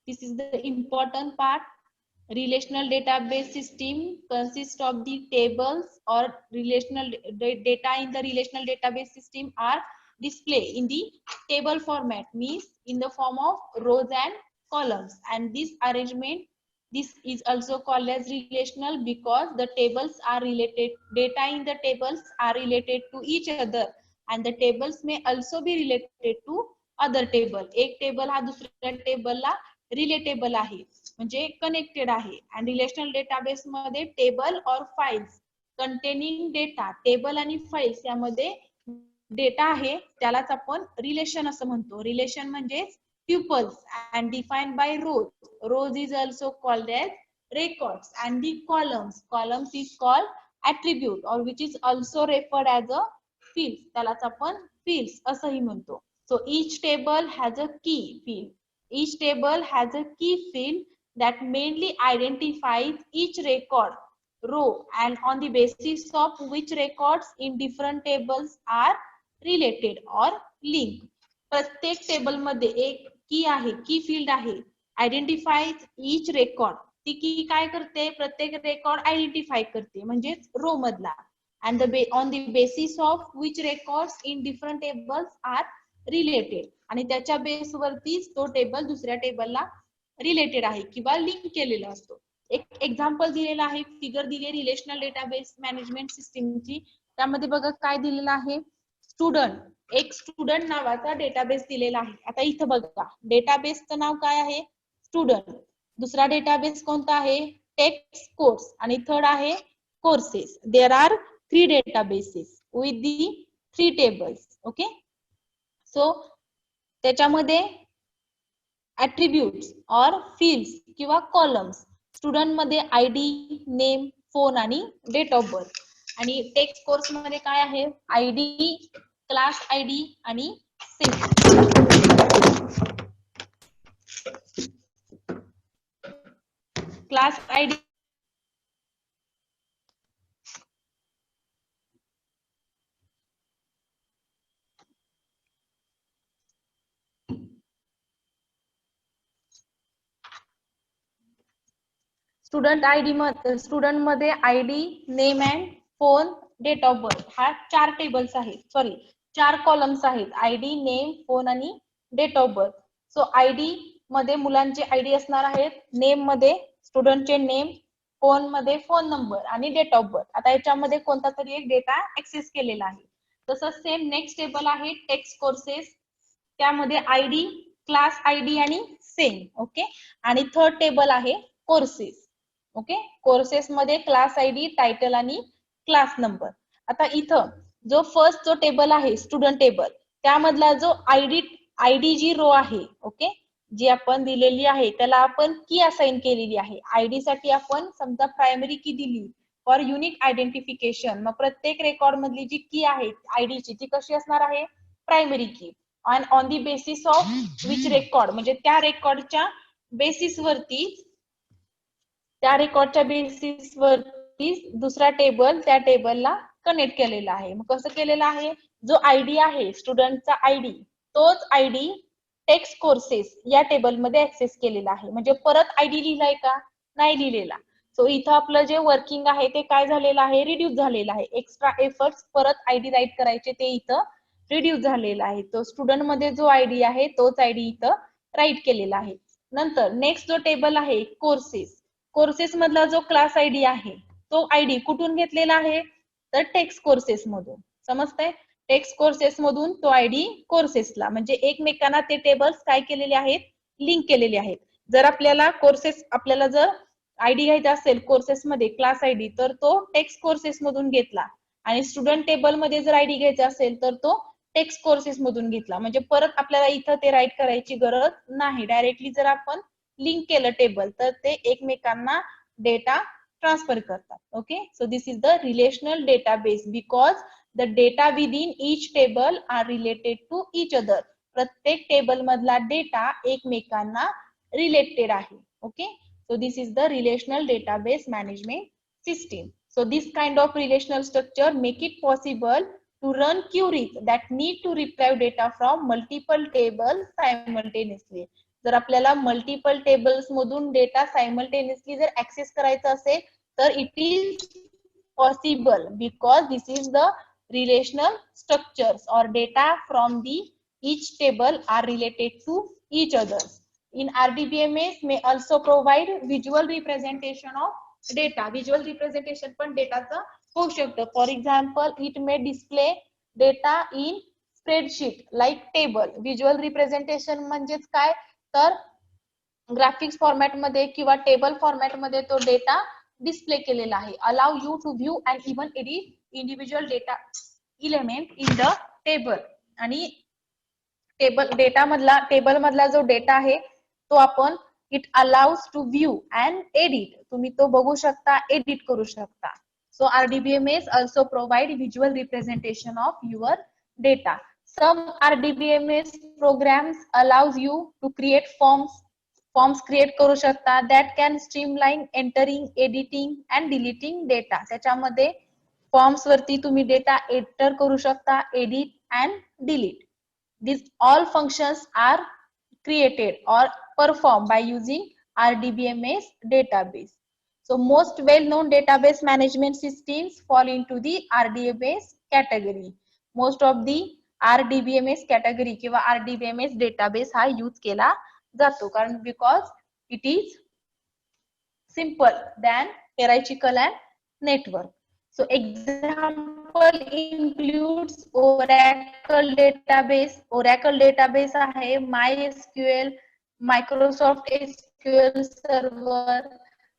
this is the important part. Relational database system consists of the tables or relational data in the relational database system are displayed in the table format, means in the form of rows and columns, and this arrangement, this is also called as relational because the tables are related, data in the tables are related to each other, and the tables may also be related to other table. एक table हा दुसऱ्या टेबलला relatable आहे म्हणजे connected आहे. आणि relational database मध्ये table और फाइल्स कंटेनिंग डेटा, टेबल आणि फाइल्स यामध्ये डेटा आहे त्यालाच आपण रिलेशन असं म्हणतो. रिलेशन म्हणजे tuples and defined by rows. Rows is also called as records, and the columns is called attribute or which is also referred as a field. त्यालाच आपण fields असंही म्हणतो. So each table has a key field. Each table has a key field that mainly identifies each record row and on the basis of which records in different tables are related or linked. प्रत्येक table मध्ये एक की आहे, की field आहे, आयडेंटिफाईज each record. ती की काय करते? प्रत्येक रेकॉर्ड आयडेंटिफाय करते म्हणजे रो मधला. and on the basis of which records in different tables are related, आणि त्याच्या बेस वरतीच तो टेबल दुसऱ्या टेबलला रिलेटेड आहे किंवा लिंक केलेला असतो. एक एक्झाम्पल दिलेला आहे, फिगर दिली रिलेशनल डेटाबेस मॅनेजमेंट सिस्टीमची. त्यामध्ये बघा काय दिलेलं आहे, स्टुडंट, एक स्टुडंट नावाचा डेटाबेस दिलेला आहे. आता इथं बघा डेटाबेसचं नाव काय आहे, स्टुडंट. दुसरा डेटाबेस कोणता आहे, टेक्स्ट कोर्स, आणि थर्ड आहे courses. There are 3 databases with the 3 tables. Okay, so त्याच्यामध्ये attributes or fields किंवा columns, स्टुडंट मध्ये आयडी, नेम, फोन आणि डेट ऑफ बर्थ. आणि टेक्स्ट कोर्स मध्ये काय आहे, आयडी, क्लास आयडी आणि same. Class ID student ID मध्ये, स्टुडंट मध्ये ID, name and phone, date of birth हा 4 टेबल्स आहेत, सॉरी 4 कॉलम्स आहेत, आयडी, नेम, फोन आणि date of birth. So ID मध्ये मुलांचे आयडी असणार आहेत, नेम मध्ये स्टुडंटचे नेम, फोन मध्ये फोन नंबर आणि डेट ऑफ बर्थ. आता याच्यामध्ये कोणता तरी एक डेटा ऍक्सेस केलेला आहे. तसंच सेम नेक्स्ट टेबल आहे टेक्स्ट कोर्सेस, त्यामध्ये आयडी, क्लास आयडी आणि सेम. ओके, आणि थर्ड टेबल आहे कोर्सेस. ओके, कोर्सेस मध्ये क्लास आयडी, टायटल आणि क्लास नंबर. आता इथं जो फर्स्ट जो टेबल आहे स्टुडंट टेबल, त्यामधला जो आयडी जी रो आहे, ओके, जी आपण दिलेली आहे त्याला आपण की असाइन केलेली आहे. आयडी साठी आपण समजा प्रायमरी की दिली फॉर युनिक आयडेंटिफिकेशन. मग प्रत्येक रेकॉर्ड मधली जी की आहे आयडीची ती कशी असणार आहे, प्रायमरी की. And on the basis of which record, म्हणजे त्या रेकॉर्डच्या बेसिसवरती, त्या रेकॉर्डच्या बेसिसवरती दुसरा टेबल त्या टेबलला कनेक्ट केलेला आहे. मग कसं केलेलं आहे, जो आयडी आहे स्टुडंटचा आयडी, तोच आयडी टेक्स्ट कोर्सेस या टेबलमध्ये ऍक्सेस केलेला आहे. म्हणजे परत आयडी लिहिलाय का, नाही लिहिलेला. सो इथं आपलं जे वर्किंग आहे ते काय झालेलं आहे, रिड्यूस झालेलं आहे. एक्स्ट्रा एफर्ट्स परत आयडी राईट करायचे ते इथं रिड्यूस झालेला आहे. तो स्टुडंट मध्ये जो आयडी आहे तोच आयडी इथं राईट केलेला आहे. नंतर नेक्स्ट जो टेबल आहे कोर्सेस, कोर्सेस मधला जो क्लास आयडी आहे तो आयडी कुठून घेतलेला आहे, तर टेक्स्ट कोर्सेस मधून. समजतंय, टेक्स्ट कोर्सेस मधून तो आयडी कोर्सेसला, म्हणजे एकमेकांना ते टेबल्स काय केलेले आहेत, लिंक केलेले आहेत. जर आपल्याला कोर्सेस, आपल्याला जर आयडी घ्यायचा असेल कोर्सेस मध्ये क्लास आयडी, तर तो टेक्स्ट कोर्सेस मधून घेतला. आणि स्टुडंट टेबल मध्ये जर आयडी घ्यायचा असेल तर तो टेक्स्ट कोर्सेस मधून घेतला. म्हणजे परत आपल्याला इथं ते राईट करायची गरज नाही. डायरेक्टली जर आपण लिंक केलं टेबल तर ते एकमेकांना डेटा ट्रान्सफर करतात. Okay, so this is the relational database because the data within each table are related to each other. प्रत्येक टेबल मधला डेटा एकमेकांना रिलेटेड आहे. Okay, so this is the relational database management system. So this kind of relational structure make it possible to run queries that need to retrieve data from multiple tables simultaneously. जर आपल्याला multiple tables मधून data simultaneously जर access करायचा असेल तर it is possible because this is the relational structures or data from the each table are related to each other. In RDBMS may also provide visual representation of data. Visual representation पण डेटाचं होऊ शकतं. For example it may display data in spreadsheet like table. Visual representation म्हणजेच काय, तर graphics format मध्ये किंवा table format मध्ये तो डेटा डिस्प्ले केलेला आहे. Allow you to view and even edit individual data element in the table. आणि टेबल मधला जो डेटा आहे तो आपण it allows to view and edit. तुम्ही तो बघू शकता, एडिट करू शकता. So RDBMS also provide visual representation of your data. Some RDBMS programs allows you to create forms create करू शकता that can streamline entering, editing and deleting data. त्याच्यामध्ये forms वरती तुम्ही डेटा एंटर करू शकता, edit and delete. These all functions are created or performed by using RDBMS database. So most well-known database management systems fall into the RDBMS category. Most of the RDBMS category किंवा RDBMS database हा use केला जातो, कारण because it is simple than hierarchical and network. So example includes Oracle database. Oracle database आहे MySQL, Microsoft SQL Server,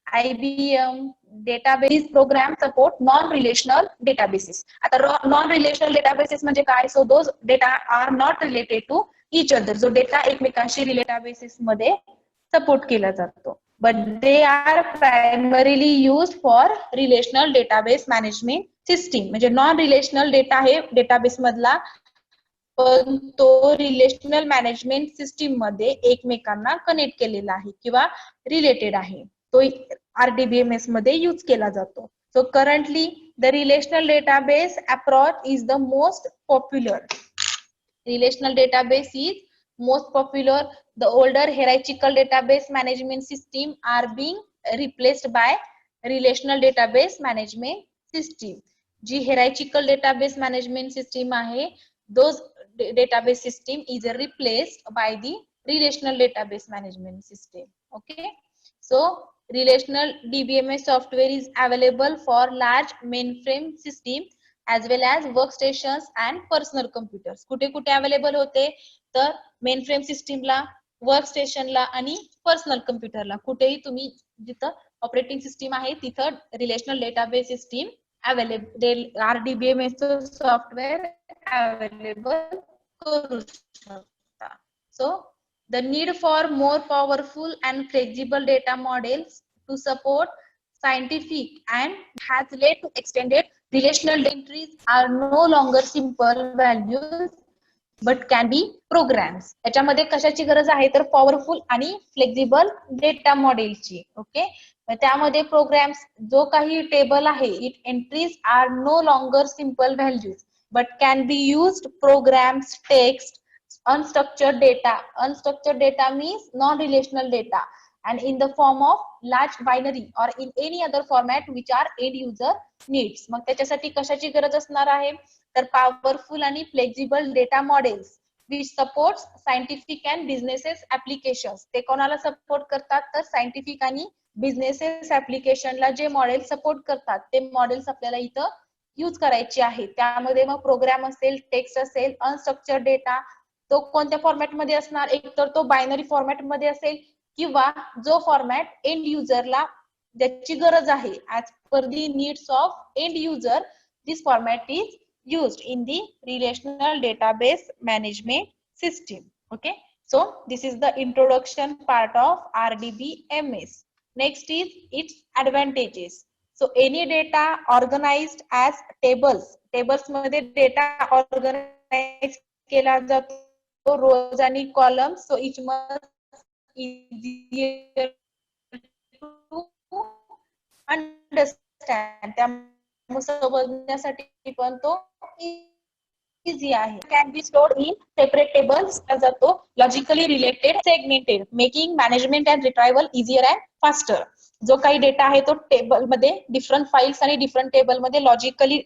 IBM database program support non-relational databases. आता non-relational databases म्हणजे काय? So those data are not related to each other. जो data एकमेकांशी databases मध्ये support केला जातो. But they are primarily used for relational database management system. म्हणजे non relational data आहे डेटाबेस मधला, पण तो रिलेशनल मॅनेजमेंट सिस्टीम मध्ये एकमेकांना कनेक्ट केलेला आहे किंवा रिलेटेड आहे. तो RDBMS मध्ये यूज केला जातो. So currently the relational database approach is the most popular. Relational database is most popular. The older hierarchical database management system are being replaced by relational database management system. जी hierarchical database management system आहे, those database system is replaced by the relational database management system. Okay, so relational DBMS software is available for large mainframe system as well as workstations and personal computers. कुठे कुठे available होते, तर main frame सिस्टीमला, वर्कस्टेशनला आणि personal कम्प्युटरला. कुठेही तुम्ही जिथं ऑपरेटिंग सिस्टीम आहे तिथं relational database system available, RDBMS software available करू शकता. So the need for more powerful and flexible data models to support scientific and has led to extended relational entries are no longer simple values but can be programs. याच्यामध्ये कशाची गरज आहे तर powerful आणि flexible data मॉडेलची. Okay, त्यामध्ये programs जो काही टेबल आहे it entries are no longer simple values but can be used programs, text, unstructured data. Unstructured data means non-relational data and in the form of large binary or in any other format which are end user needs. मग त्याच्यासाठी कशाची गरज असणार आहे तर powerful आणि flexible data models which supports scientific and businesses applications. ते कोणाला सपोर्ट करतात तर सायंटिफिक आणि बिझनेसेस ऍप्लिकेशनला जे मॉडेल सपोर्ट करतात ते मॉडेल्स आपल्याला इथं यूज करायची आहे. त्यामध्ये मग प्रोग्राम असेल, टेक्स्ट असेल, अनस्ट्रक्चर्ड डेटा तो कोणत्या फॉर्मॅटमध्ये असणार, एक तर तो बायनरी फॉर्मॅटमध्ये असेल किंवा जो फॉर्मॅट एंड युजरला ज्याची गरज आहे as per the needs of end user this format is used in the relational database management system. Okay, so this is the introduction part of RDBMS. Next is its advantages. So any data organized as tables. Tables मध्ये data organized केला जातो rows आणि columns. So each must easier to understand. समजण्यासाठी पण तो easy आहे. Can be stored in separate tables जातो logically related segmented making management and retrieval easier and faster. जो काही डेटा आहे तो टेबल मध्ये डिफरंट फाइल्स आणि डिफरंट टेबल मध्ये लॉजिकली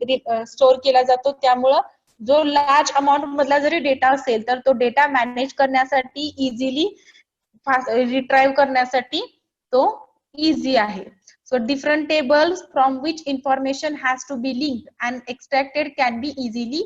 स्टोअर केला जातो. त्यामुळं जो लार्ज अमाउंट मधला जरी डेटा असेल तर तो डेटा मॅनेज करण्यासाठी इझिली रिट्राईव्ह करण्यासाठी तो इझी आहे. So different tables from which information has to be linked and extracted can be easily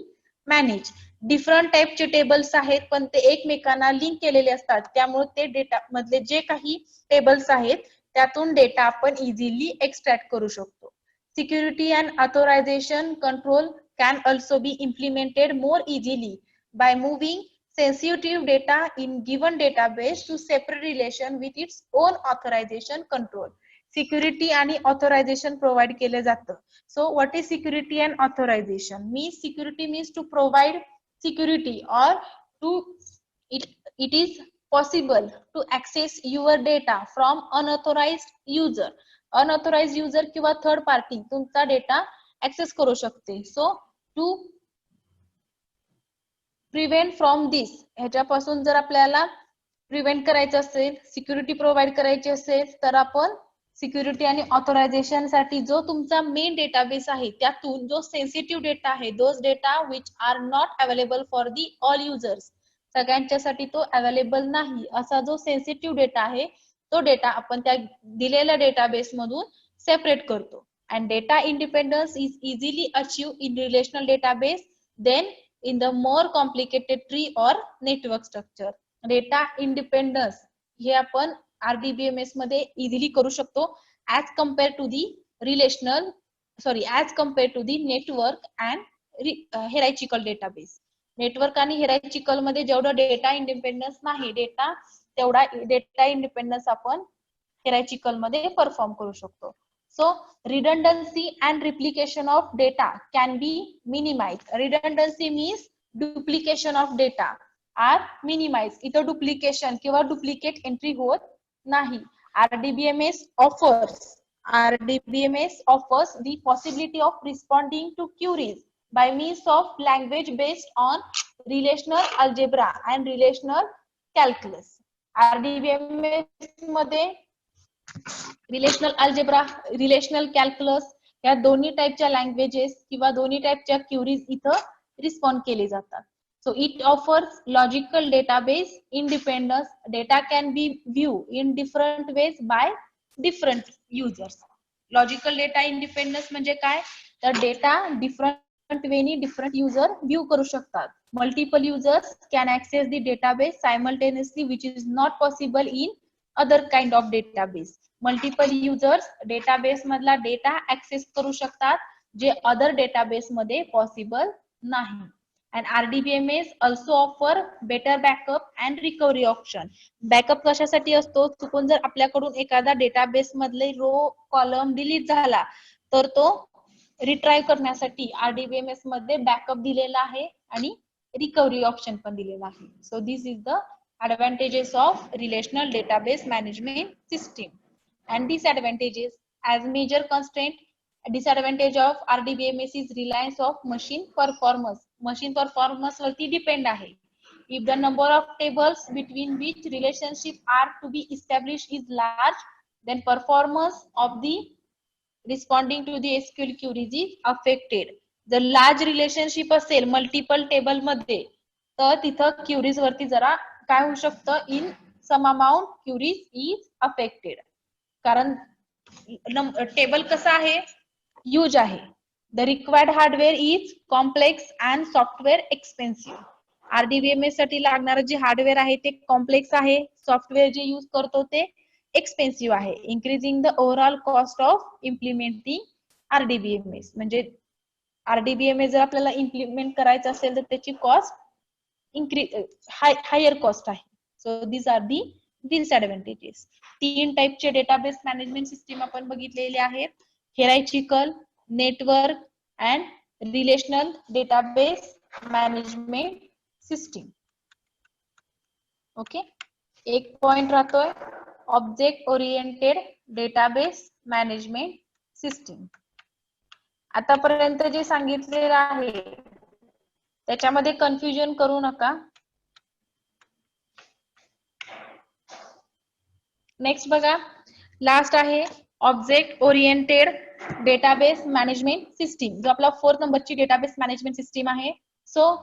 managed. Different टाइपचे टेबल्स आहेत पण ते एकमेकांना लिंक केलेले असतात त्यामुळे ते डेटा मधले जे काही टेबल्स आहेत त्यातून डेटा आपण इझिली एक्सट्रॅक्ट करू शकतो. Security and authorization control can also be implemented more easily by moving sensitive data in given database to separate relation with its own authorization control. Security आणि authorisation provide केले जातं. So what is security and authorisation means security means to provide security or to it is possible to access your data from unauthorised user. अनऑथोराइज्ड युजर किंवा third party तुमचा data access करू शकते. So to prevent from this ह्याच्यापासून जर आपल्याला prevent करायचं असेल सिक्युरिटी प्रोव्हाइड करायची असेल तर आपण सिक्युरिटी आणि ऑथरायझेशन साठी जो तुमचा मेन डेटाबेस आहे त्यातून जो सेन्सिटिव्ह डेटा आहे those data which are not available for the all users सगळ्यांच्यासाठी तो अवेलेबल नाही असा जो सेन्सिटिव्ह डेटा आहे तो डेटा आपण त्या दिलेल्या डेटाबेस मधून सेपरेट करतो. And data independence is easily achieve in relational database then in the more complicated tree or network structure. Data independence हे आपण RDBMS मध्ये इझिली करू शकतो as compare to the as compare to the network and hierarchical database. Network आणि hierarchical मध्ये जेवढं data independence नाही तेवढा डेटा इंडिपेंडन्स आपण हेरायचिकल मध्ये परफॉर्म करू शकतो. So redundancy and replication of data can be minimise. Redundancy means duplication of data are minimise. इथं डुप्लिकेशन किंवा डुप्लिकेट एंट्री होत नाही. RDBMS offers the possibility of responding to queries by means of language based on relational algebra and relational calculus. RDBMS मध्ये relational algebra relational calculus या दोन्ही टाइपच्या languages किंवा दोन्ही टाइपच्या queries इथं रिस्पॉन्ड केले जातात. So it offers logical database independence. Data can be viewed in different ways by different users. Logical data independence म्हणजे काय तर डेटा डिफरंट वेनी डिफरंट युजर व्ह्यू करू शकतात. Multiple users can access the database simultaneously which is not possible in other kind of database. Multiple users database मधला data access करू शकतात जे अदर डेटाबेस मध्ये पॉसिबल नाही. And RDBMS also offer better backup and recovery option. Backup कशासाठी असतो, चुकून जर आपल्याकडून एखादा डेटाबेस मधले रो कॉलम डिलीट झाला तर तो रिट्राइव्ह करण्यासाठी RDBMS मध्ये बॅकअप दिलेला आहे आणि रिकव्हरी ऑप्शन पण दिलेला आहे. So this is the advantages of relational database management system. And disadvantages, as major constraint, disadvantage of RDBMS is reliance of machine performance. Machine performance वरती depend आहे. If the number of tables between which relationship are to be established is large, then performance of the responding to the SQL queries is affected. जर large relationship असेल multiple table मध्ये तर तिथं queries वरती जरा काय होऊ शकतं, in some amount queries is affected. कारण टेबल कसा आहे, यूज आहे. The required hardware is complex and software expensive. RDBMS साठी लागणारं जे हार्डवेअर आहे ते कॉम्प्लेक्स आहे, सॉफ्टवेअर जे यूज करतो ते एक्सपेन्सिव्ह आहे. Increasing the overall cost of implementing RDBMS. म्हणजे RDBMS जर आपल्याला इम्प्लिमेंट करायचं असेल तर त्याची कॉस्ट हायर कॉस्ट आहे. So these are the disadvantages. 3 टाइपचे डेटाबेस मॅनेजमेंट सिस्टीम आपण बघितलेले आहेत, hierarchical, network and relational database management system. Okay, एक पॉइंट राहतोय object oriented database management system. आतापर्यंत जे सांगितलेलं आहे त्याच्यामध्ये कन्फ्युजन करू नका. नेक्स्ट बघा, लास्ट आहे object oriented database management system, जो आपला 4th नंबरची डेटाबेस मॅनेजमेंट सिस्टीम आहे. So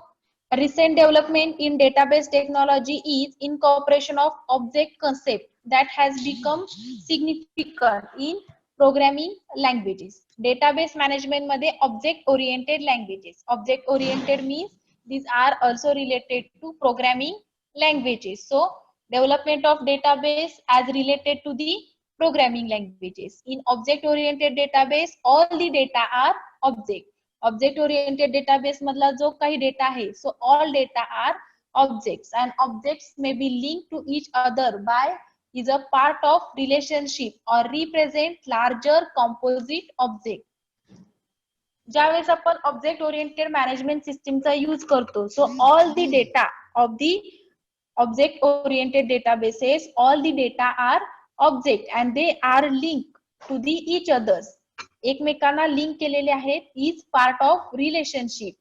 recent development in database technology is incorporation of object concept that has become significant in programming languages. Database management मध्ये object oriented languages. Object oriented means these are also related to programming languages. So development of database as related to the programming languages. In object oriented database all the data are object. Object oriented database मधला जो काही data आहे, so all data are objects and objects may be link to each other by is a part of relationship और represent larger composite object. ज्यावेळेस आपण object oriented management सिस्टीमचा use करतो, so all the data of the object oriented databases, all the data are object and they are link to the each others. एकमेकांना link केलेले आहेत, is part of relationship.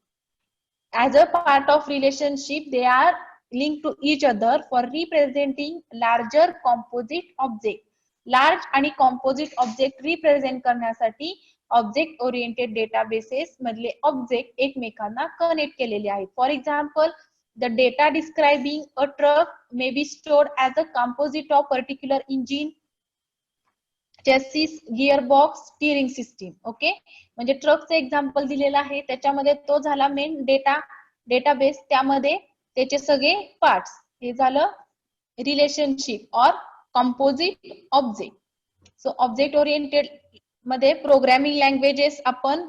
As a part of relationship they are link to each other for representing larger composite object. Large आणि composite object represent करण्यासाठी object oriented databases मधले object एकमेकांना connect केलेले आहेत. For example, the data describing a truck may be stored as a composite of particular engine, chassis, gearbox, steering system. Okay, म्हणजे ट्रकचं example दिलेलं आहे, त्याच्यामध्ये तो झाला मेन डेटाबेस, त्यामध्ये त्याचे सगळे पार्ट्स. हे झालं रिलेशनशिप और composite object. So object oriented मध्ये प्रोग्रामिंग लँग्वेजेस आपण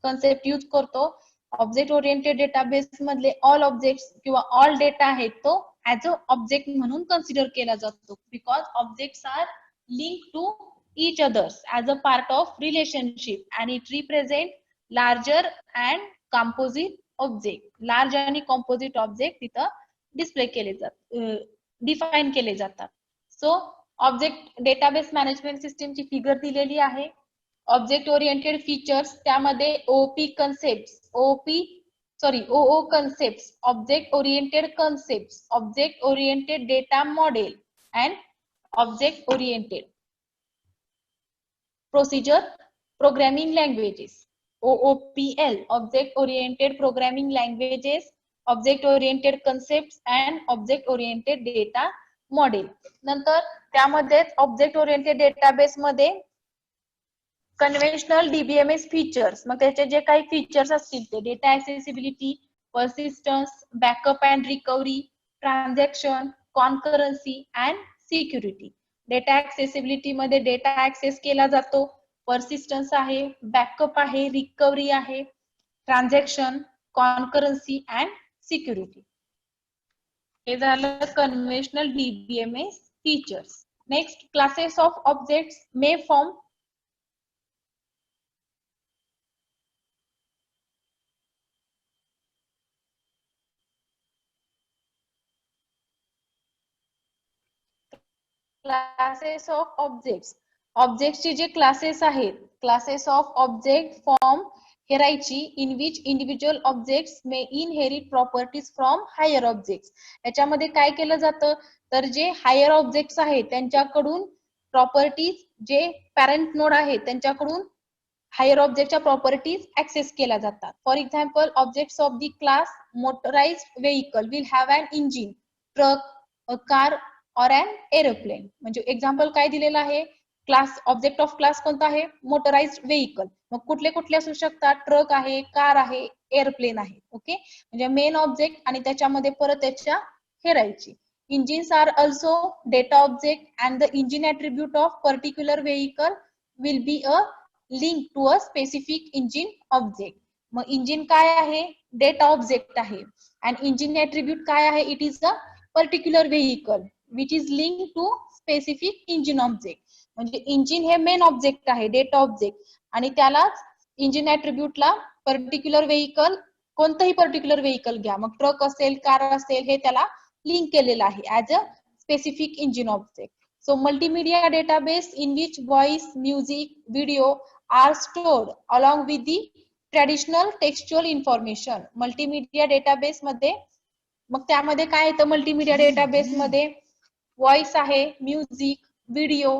कन्सेप्ट यूज करतो. ऑब्जेक्ट ओरिएंटेड डेटाबेस मधले ऑल ऑब्जेक्ट्स किंवा ऑल डेटा आहे तो ऍज अ ऑब्जेक्ट म्हणून कन्सिडर केला जातो, because objects are linked to each others as a part of relationship and it represent larger and composite object. Large आणि composite object तिथं display केले जातात, डिफाइन केले जातात. सो ऑब्जेक्ट डेटाबेस मॅनेजमेंट सिस्टीमची फिगर दिलेली आहे. ऑब्जेक्ट ओरिएंटेड फीचर्स, त्यामध्ये OOP concept, object oriented concept, object oriented data model and object oriented procedure programming languages. OOPL, object oriented programming languages, object oriented concepts and object oriented data model. नंतर त्यामध्ये object oriented database मध्ये conventional DBMS features, मग त्याचे जे काही features असतील ते data accessibility, persistence, backup and recovery, transaction, concurrency and security. Data accessibility मध्ये डेटा ऍक्सेस केला जातो, पर्सिस्टन्स आहे, बॅकअप आहे, रिकव्हरी आहे, ट्रान्झॅक्शन, concurrency and security. हे झालं conventional DBMS features. Next, classes of objects may form classes of objects. Objects चे जे classes आहेत, classes of object form hierarchy in which individual objects may inherit properties from higher objects. याच्यामध्ये काय केलं जातं तर जे higher objects आहेत त्यांच्याकडून properties जे parent node आहेत त्यांच्याकडून higher objectच्या properties access केल्या जातात. For example, objects of the class motorized vehicle will have an engine, truck, a car or an aeroplane. म्हणजे एक्झाम्पल काय दिलेलं आहे, क्लास ऑब्जेक्ट ऑफ क्लास कोणता आहे, मोटराइज्ड व्हेइकल. मग कुठले कुठले असू शकतात, ट्रक आहे, कार आहे, एअरप्लेन आहे. ओके, म्हणजे मेन ऑब्जेक्ट आणि त्याच्यामध्ये परत त्याच्या hierarchy. Engines are also data object and the engine attribute of particular vehicle will be a link to a specific engine object. मग इंजिन काय आहे, डेटा ऑब्जेक्ट आहे. अँड इंजिन ॲट्रिब्यूट काय आहे, it is a particular vehicle which is linked to specific engine object. म्हणजे engine हे main object आहे, data object, आणि त्यालाच इंजिन ॲट्रिब्यूट ला पर्टिक्युलर व्हेइकल, कोणतंही पर्टिक्युलर व्हेइकल घ्या, मग ट्रक असेल, कार असेल, हे त्याला लिंक केलेलं आहे as a specific engine object. So multimedia database in which voice, music, video are stored along with the traditional textual information. Multimedia database मध्ये मग त्यामध्ये काय येतं, मल्टीमीडिया डेटाबेस मध्ये व्हॉइस आहे, music, video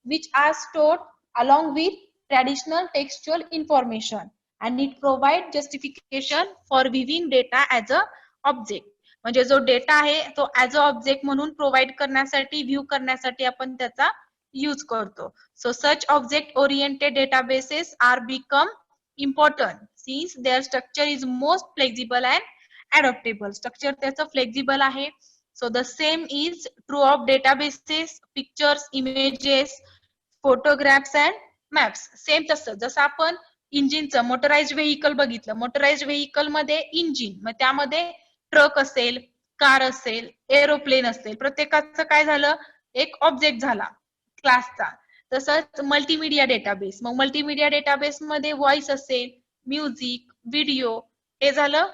which are stored along with traditional textual information and it provide justification for viewing data as a object. म्हणजे जो data आहे तो ऍज अ ऑब्जेक्ट म्हणून प्रोव्हाइड करण्यासाठी, व्ह्यू करण्यासाठी आपण त्याचा यूज करतो. So such object oriented databases are become important since their structure is most flexible and adaptable. Structure त्याचं फ्लेक्झिबल आहे. So the same is true of databases, pictures, images, photographs and maps. Same तसं जसं आपण इंजिनचं motorised vehicle बघितलं, motorised vehicle मध्ये engine, मग त्यामध्ये truck असेल, कार असेल, एरोप्लेन असेल, प्रत्येकाचं काय झालं, एक ऑब्जेक्ट झाला क्लासचा. तसंच मल्टीमीडिया डेटाबेस, मग मल्टीमीडिया डेटाबेस मध्ये व्हॉइस असेल, म्युझिक, व्हिडिओ, हे झालं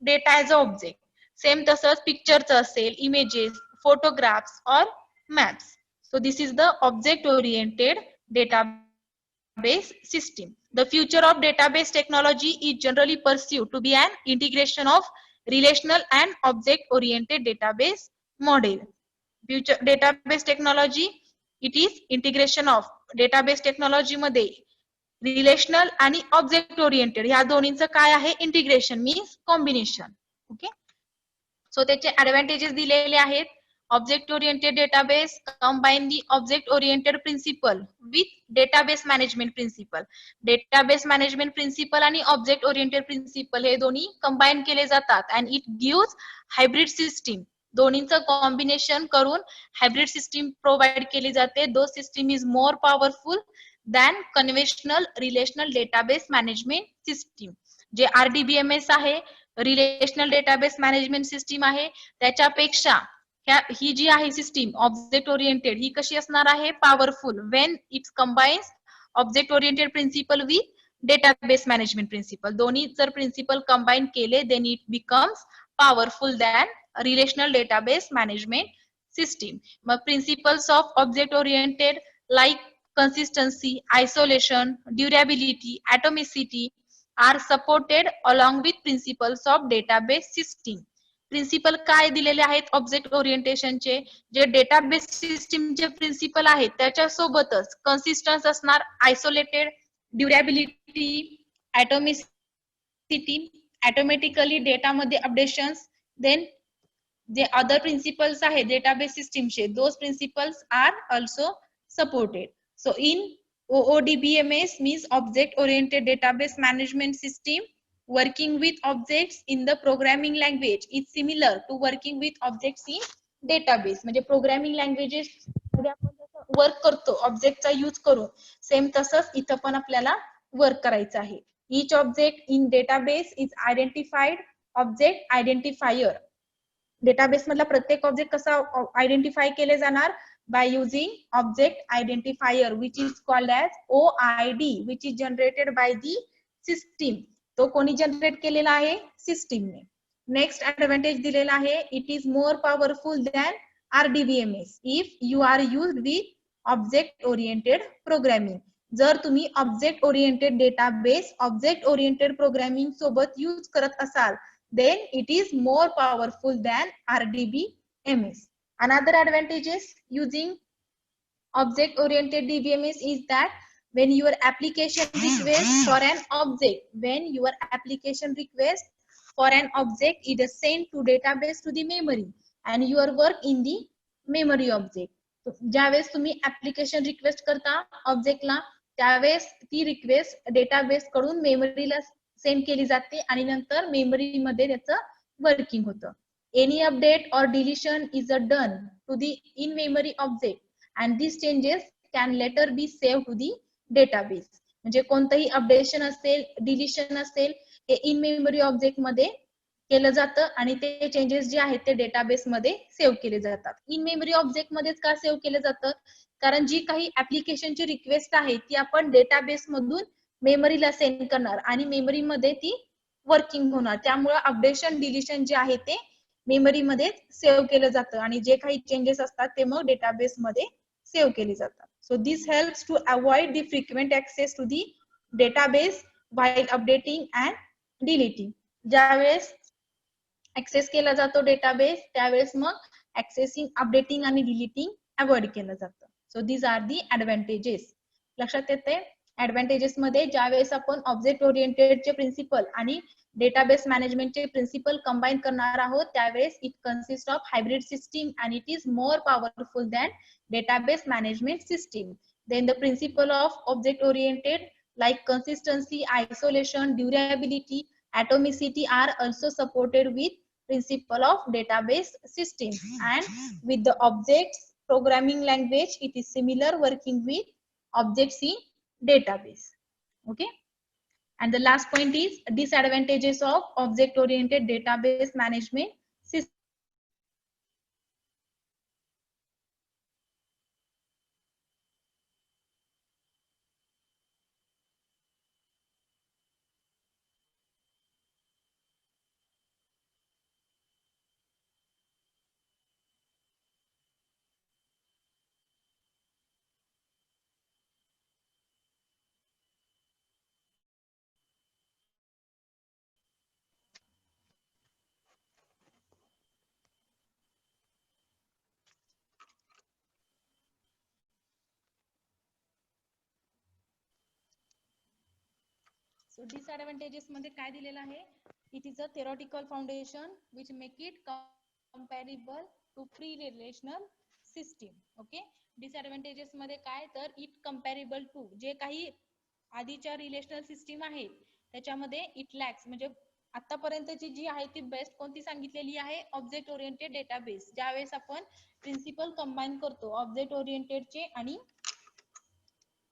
data as a object. Same तसंच पिक्चरचं असेल, इमेजेस, फोटोग्राफ्स और maps. So this is the object oriented database system. The future of database technology is generally perceived to be an integration of relational and object oriented database model. Future database technology it is integration of database technology मध्ये relational आणि object oriented ह्या दोन्हींचं काय आहे, integration means combination. Okay, so त्याचे advantages दिलेले आहेत. Object oriented database combine the object oriented principle with database management principle. Database management principle आणि object oriented principle हे दोन्ही कंबाईन केले जातात and it gives hybrid system. दोन्हींचं कॉम्बिनेशन करून हायब्रिड सिस्टीम प्रोव्हाइड केली जाते. Though system is more powerful than conventional relational database management system. जे RDBMS आहे, रिलेशनल डेटाबेस मॅनेजमेंट सिस्टीम आहे, त्याच्यापेक्षा ही जी आहे सिस्टीम ऑब्जेक्ट ओरिएंटेड ही कशी असणार आहे, powerful when it's combines object oriented principle with database management principle. दोन्ही जर प्रिन्सिपल कंबाईन केले then it becomes powerful than relational database management system. मग principles of object oriented like consistency, isolation, durability, atomicity are supported along with principles of database system. Principle काय दिलेले आहेत object ओरिएंटेशनचे, जे database सिस्टीमचे principal आहेत त्याच्यासोबतच consistence असणार, isolated, durability, atomicity, automatically डेटामध्ये अपडेशन्स. देन जे अदर प्रिन्सिपल्स आहेत डेटाबेस सिस्टीमचे, those principles are also supported. So in OODBMS means object oriented database management system, working with objects in the programming language is similar to working with objects in database. म्हणजे programming languages मध्ये आपण work करतो ऑब्जेक्टचा use करून, same तसंच इथं पण आपल्याला work करायचं आहे. Each object in database is identified object identifier. Database मधला प्रत्येक ऑब्जेक्ट कसा आयडेंटिफाय केले जाणार by using object identifier which is called as OID which is generated by the system. तो कोणी जनरेट केलेला आहे सिस्टीमने. नेक्स्ट ऍडव्हान्टेज दिलेला आहे it is more powerful than RDBMS if you are used with object oriented programming. जर तुम्ही object oriented database object oriented programming सोबत यूज करत असाल then it is more powerful than RDBMS. Another advantages using object oriented DBMS is that when your application request for an object is sent to database to the memory and your work in the memory object. ज्यावेळेस तुम्ही application request करता ऑब्जेक्टला त्यावेळेस ती request database कडून मेमरीला send केली जाते आणि नंतर मेमरी मध्ये त्याचं वर्किंग होतं. एनी अपडेट और deletion is done to the in memory object and this changes can later be save to the database. म्हणजे कोणतंही अपडेशन असेल डिलीशन असेल हे इन मेमरी ऑब्जेक्ट मध्ये केलं जातं आणि ते चेंजेस जे आहेत ते डेटाबेस मध्ये सेव्ह केले जातात. इन मेमरी ऑब्जेक्ट मध्येच का सेव्ह केलं जातं कारण जी काही ऍप्लिकेशनची रिक्वेस्ट आहे ती आपण डेटाबेस मधून मेमरीला सेंड करणार आणि मेमरी मध्ये ती वर्किंग होणार. त्यामुळे अपडेशन डिलीशन जे आहे ते मेमरी मध्ये सेव्ह केलं जातं आणि जे काही चेंजेस असतात ते मग डेटाबेस मध्ये सेव्ह केले जातात. So this helps to avoid the frequent access to the database while updating and deleting. ज्यावेळेस ऍक्सेस केला जातो डेटाबेस त्यावेळेस मग ऍक्सेसिंग अपडेटिंग आणि डिलीटिंग अवॉइड केलं जातं. So these are the advantages. लक्षात येते ऍडव्हान्टेजेस मध्ये ज्यावेळेस आपण ऑब्जेक्ट ओरिएंटेडचे प्रिन्सिपल आणि डेटाबेस मॅनेजमेंटचे प्रिन्सिपल कंबाईन करणार आहोत त्यावेळेस it consist of hybrid system and it is more powerful than database management system. Then the principle of object oriented like consistency, isolation, durability, atomicity are also supported with principle of database system. And with the objects programming language, it is similar working with objects in database. Okay. And the last point is disadvantages of object oriented database management system. So disadvantages मध्ये काय दिलेलं आहे it is a theoretical foundation which make it comparable to pre-relational system. Okay. Disadvantages मध्ये काय तर it comparable to जे काही आधीच्या रिलेशनल सिस्टीम आहे त्याच्यामध्ये it lacks म्हणजे आतापर्यंतची जी आहे ती बेस्ट कोणती सांगितलेली आहे ऑब्जेक्ट ओरिएंटेड डेटाबेस. ज्यावेळेस आपण प्रिन्सिपल कंबाईन करतो ऑब्जेक्ट ओरिएंटेडचे आणि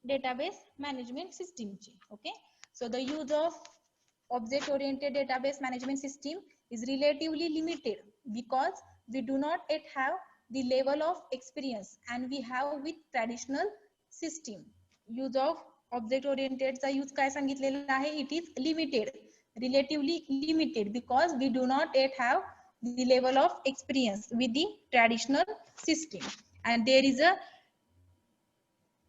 डेटाबेस मॅनेजमेंट सिस्टीमचे. Okay. So the use of object-oriented database management system is relatively limited because we do not yet have the level of experience and we have with traditional system. Use of object-oriented चा use काय सांगितलेला आहे it is limited, relatively limited because we do not yet have the level of experience with the traditional system and there is a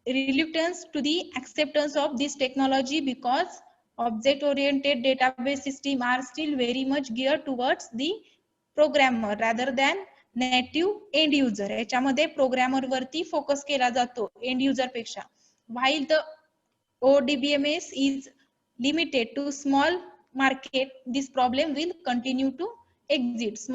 reluctance to the acceptance of this technology because object oriented database system are still very much geared towards the programmer rather than native end user. याच्यामध्ये programmer वरती focus केला जातो end user पेक्षा. while the ODBMS is limited to small market, this problem will continue to exist.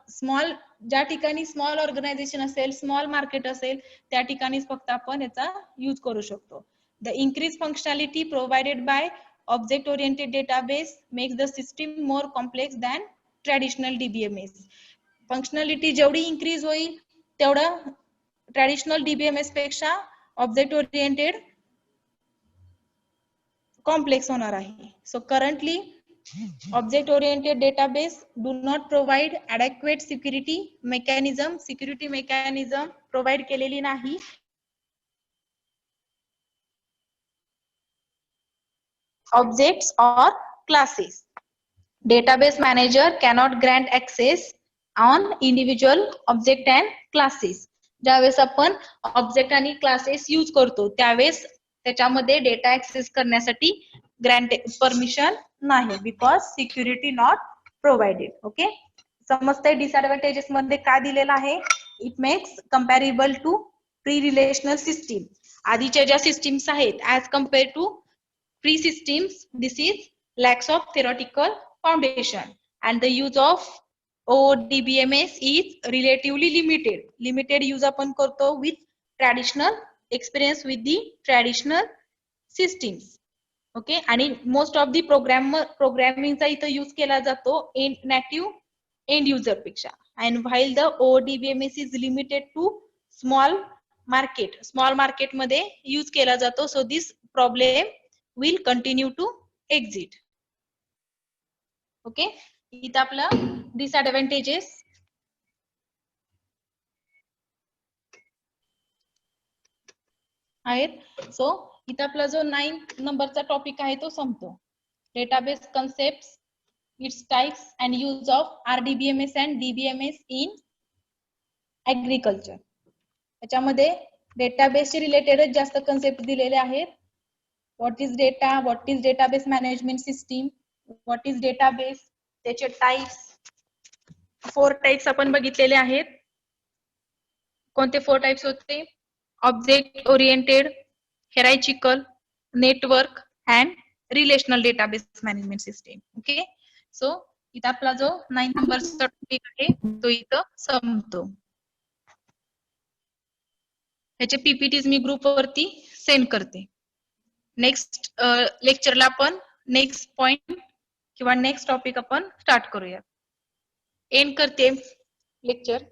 small ज्या ठिकाणी small organisation असेल small market असेल त्या ठिकाणीच फक्त आपण याचा यूज करू शकतो. The increase functionality provided by object oriented database makes the system more complex than traditional DBMS. Functionality जेवढी इन्क्रीज होईल तेवढं ट्रॅडिशनल DBMS पेक्षा ऑब्जेक्ट ओरिएंटेड कॉम्प्लेक्स होणार आहे. So currently object oriented database do not provide adequate security mechanism provide केलेली नाही. Objects or classes. Database manager cannot grant access on individual object and classes. ज्यावेळेस आपण object आणि classes use करतो त्यावेळेस त्याच्यामध्ये डेटा ऍक्सेस करण्यासाठी ग्रँट परमिशन नाही, because security not provided. Okay, समजतंय डिसएडव्हान्टेजेस मध्ये काय दिलेलं आहे. It makes comparable to pre relational system. आधीच्या ज्या सिस्टीम्स आहेत as compare to pre systems, this is lacks of theoretical foundation and the use of ODBMS is relatively limited. Limited use आपण करतो with traditional experience with the traditional systems. Okay, आणि most of the programming चा इथं use केला जातो native end user पेक्षा. And while the ODBMS is limited to small market मध्ये use केला जातो. So this problem will continue to exist. Okay, इथं आपलं डिसएडव्हान्टेजेस आहेत. सो इथं आपला जो 9 नंबरचा टॉपिक आहे तो संपतो. Database concept, its types and use of RDBMS and DBMS in agriculture. त्याच्यामध्ये डेटाबेसशी रिलेटेडच जास्त कन्सेप्ट दिलेले आहेत. What is data? What is database management system? What is database? त्याचे टाइप्स, 4 टाइप्स आपण बघितलेले आहेत. कोणते 4 टाइप्स होते? Object oriented, hierarchical, network and relational database management system. Okay, so इथं आपला जो 9 नंबरचा टॉपिक आहे तो इथं संपतो. ह्याचे पीपीटीज मी ग्रुपवरती सेंड करते. नेक्स्ट लेक्चरला आपण नेक्स्ट पॉइंट किंवा नेक्स्ट टॉपिक आपण स्टार्ट करूया. एंड करते लेक्चर.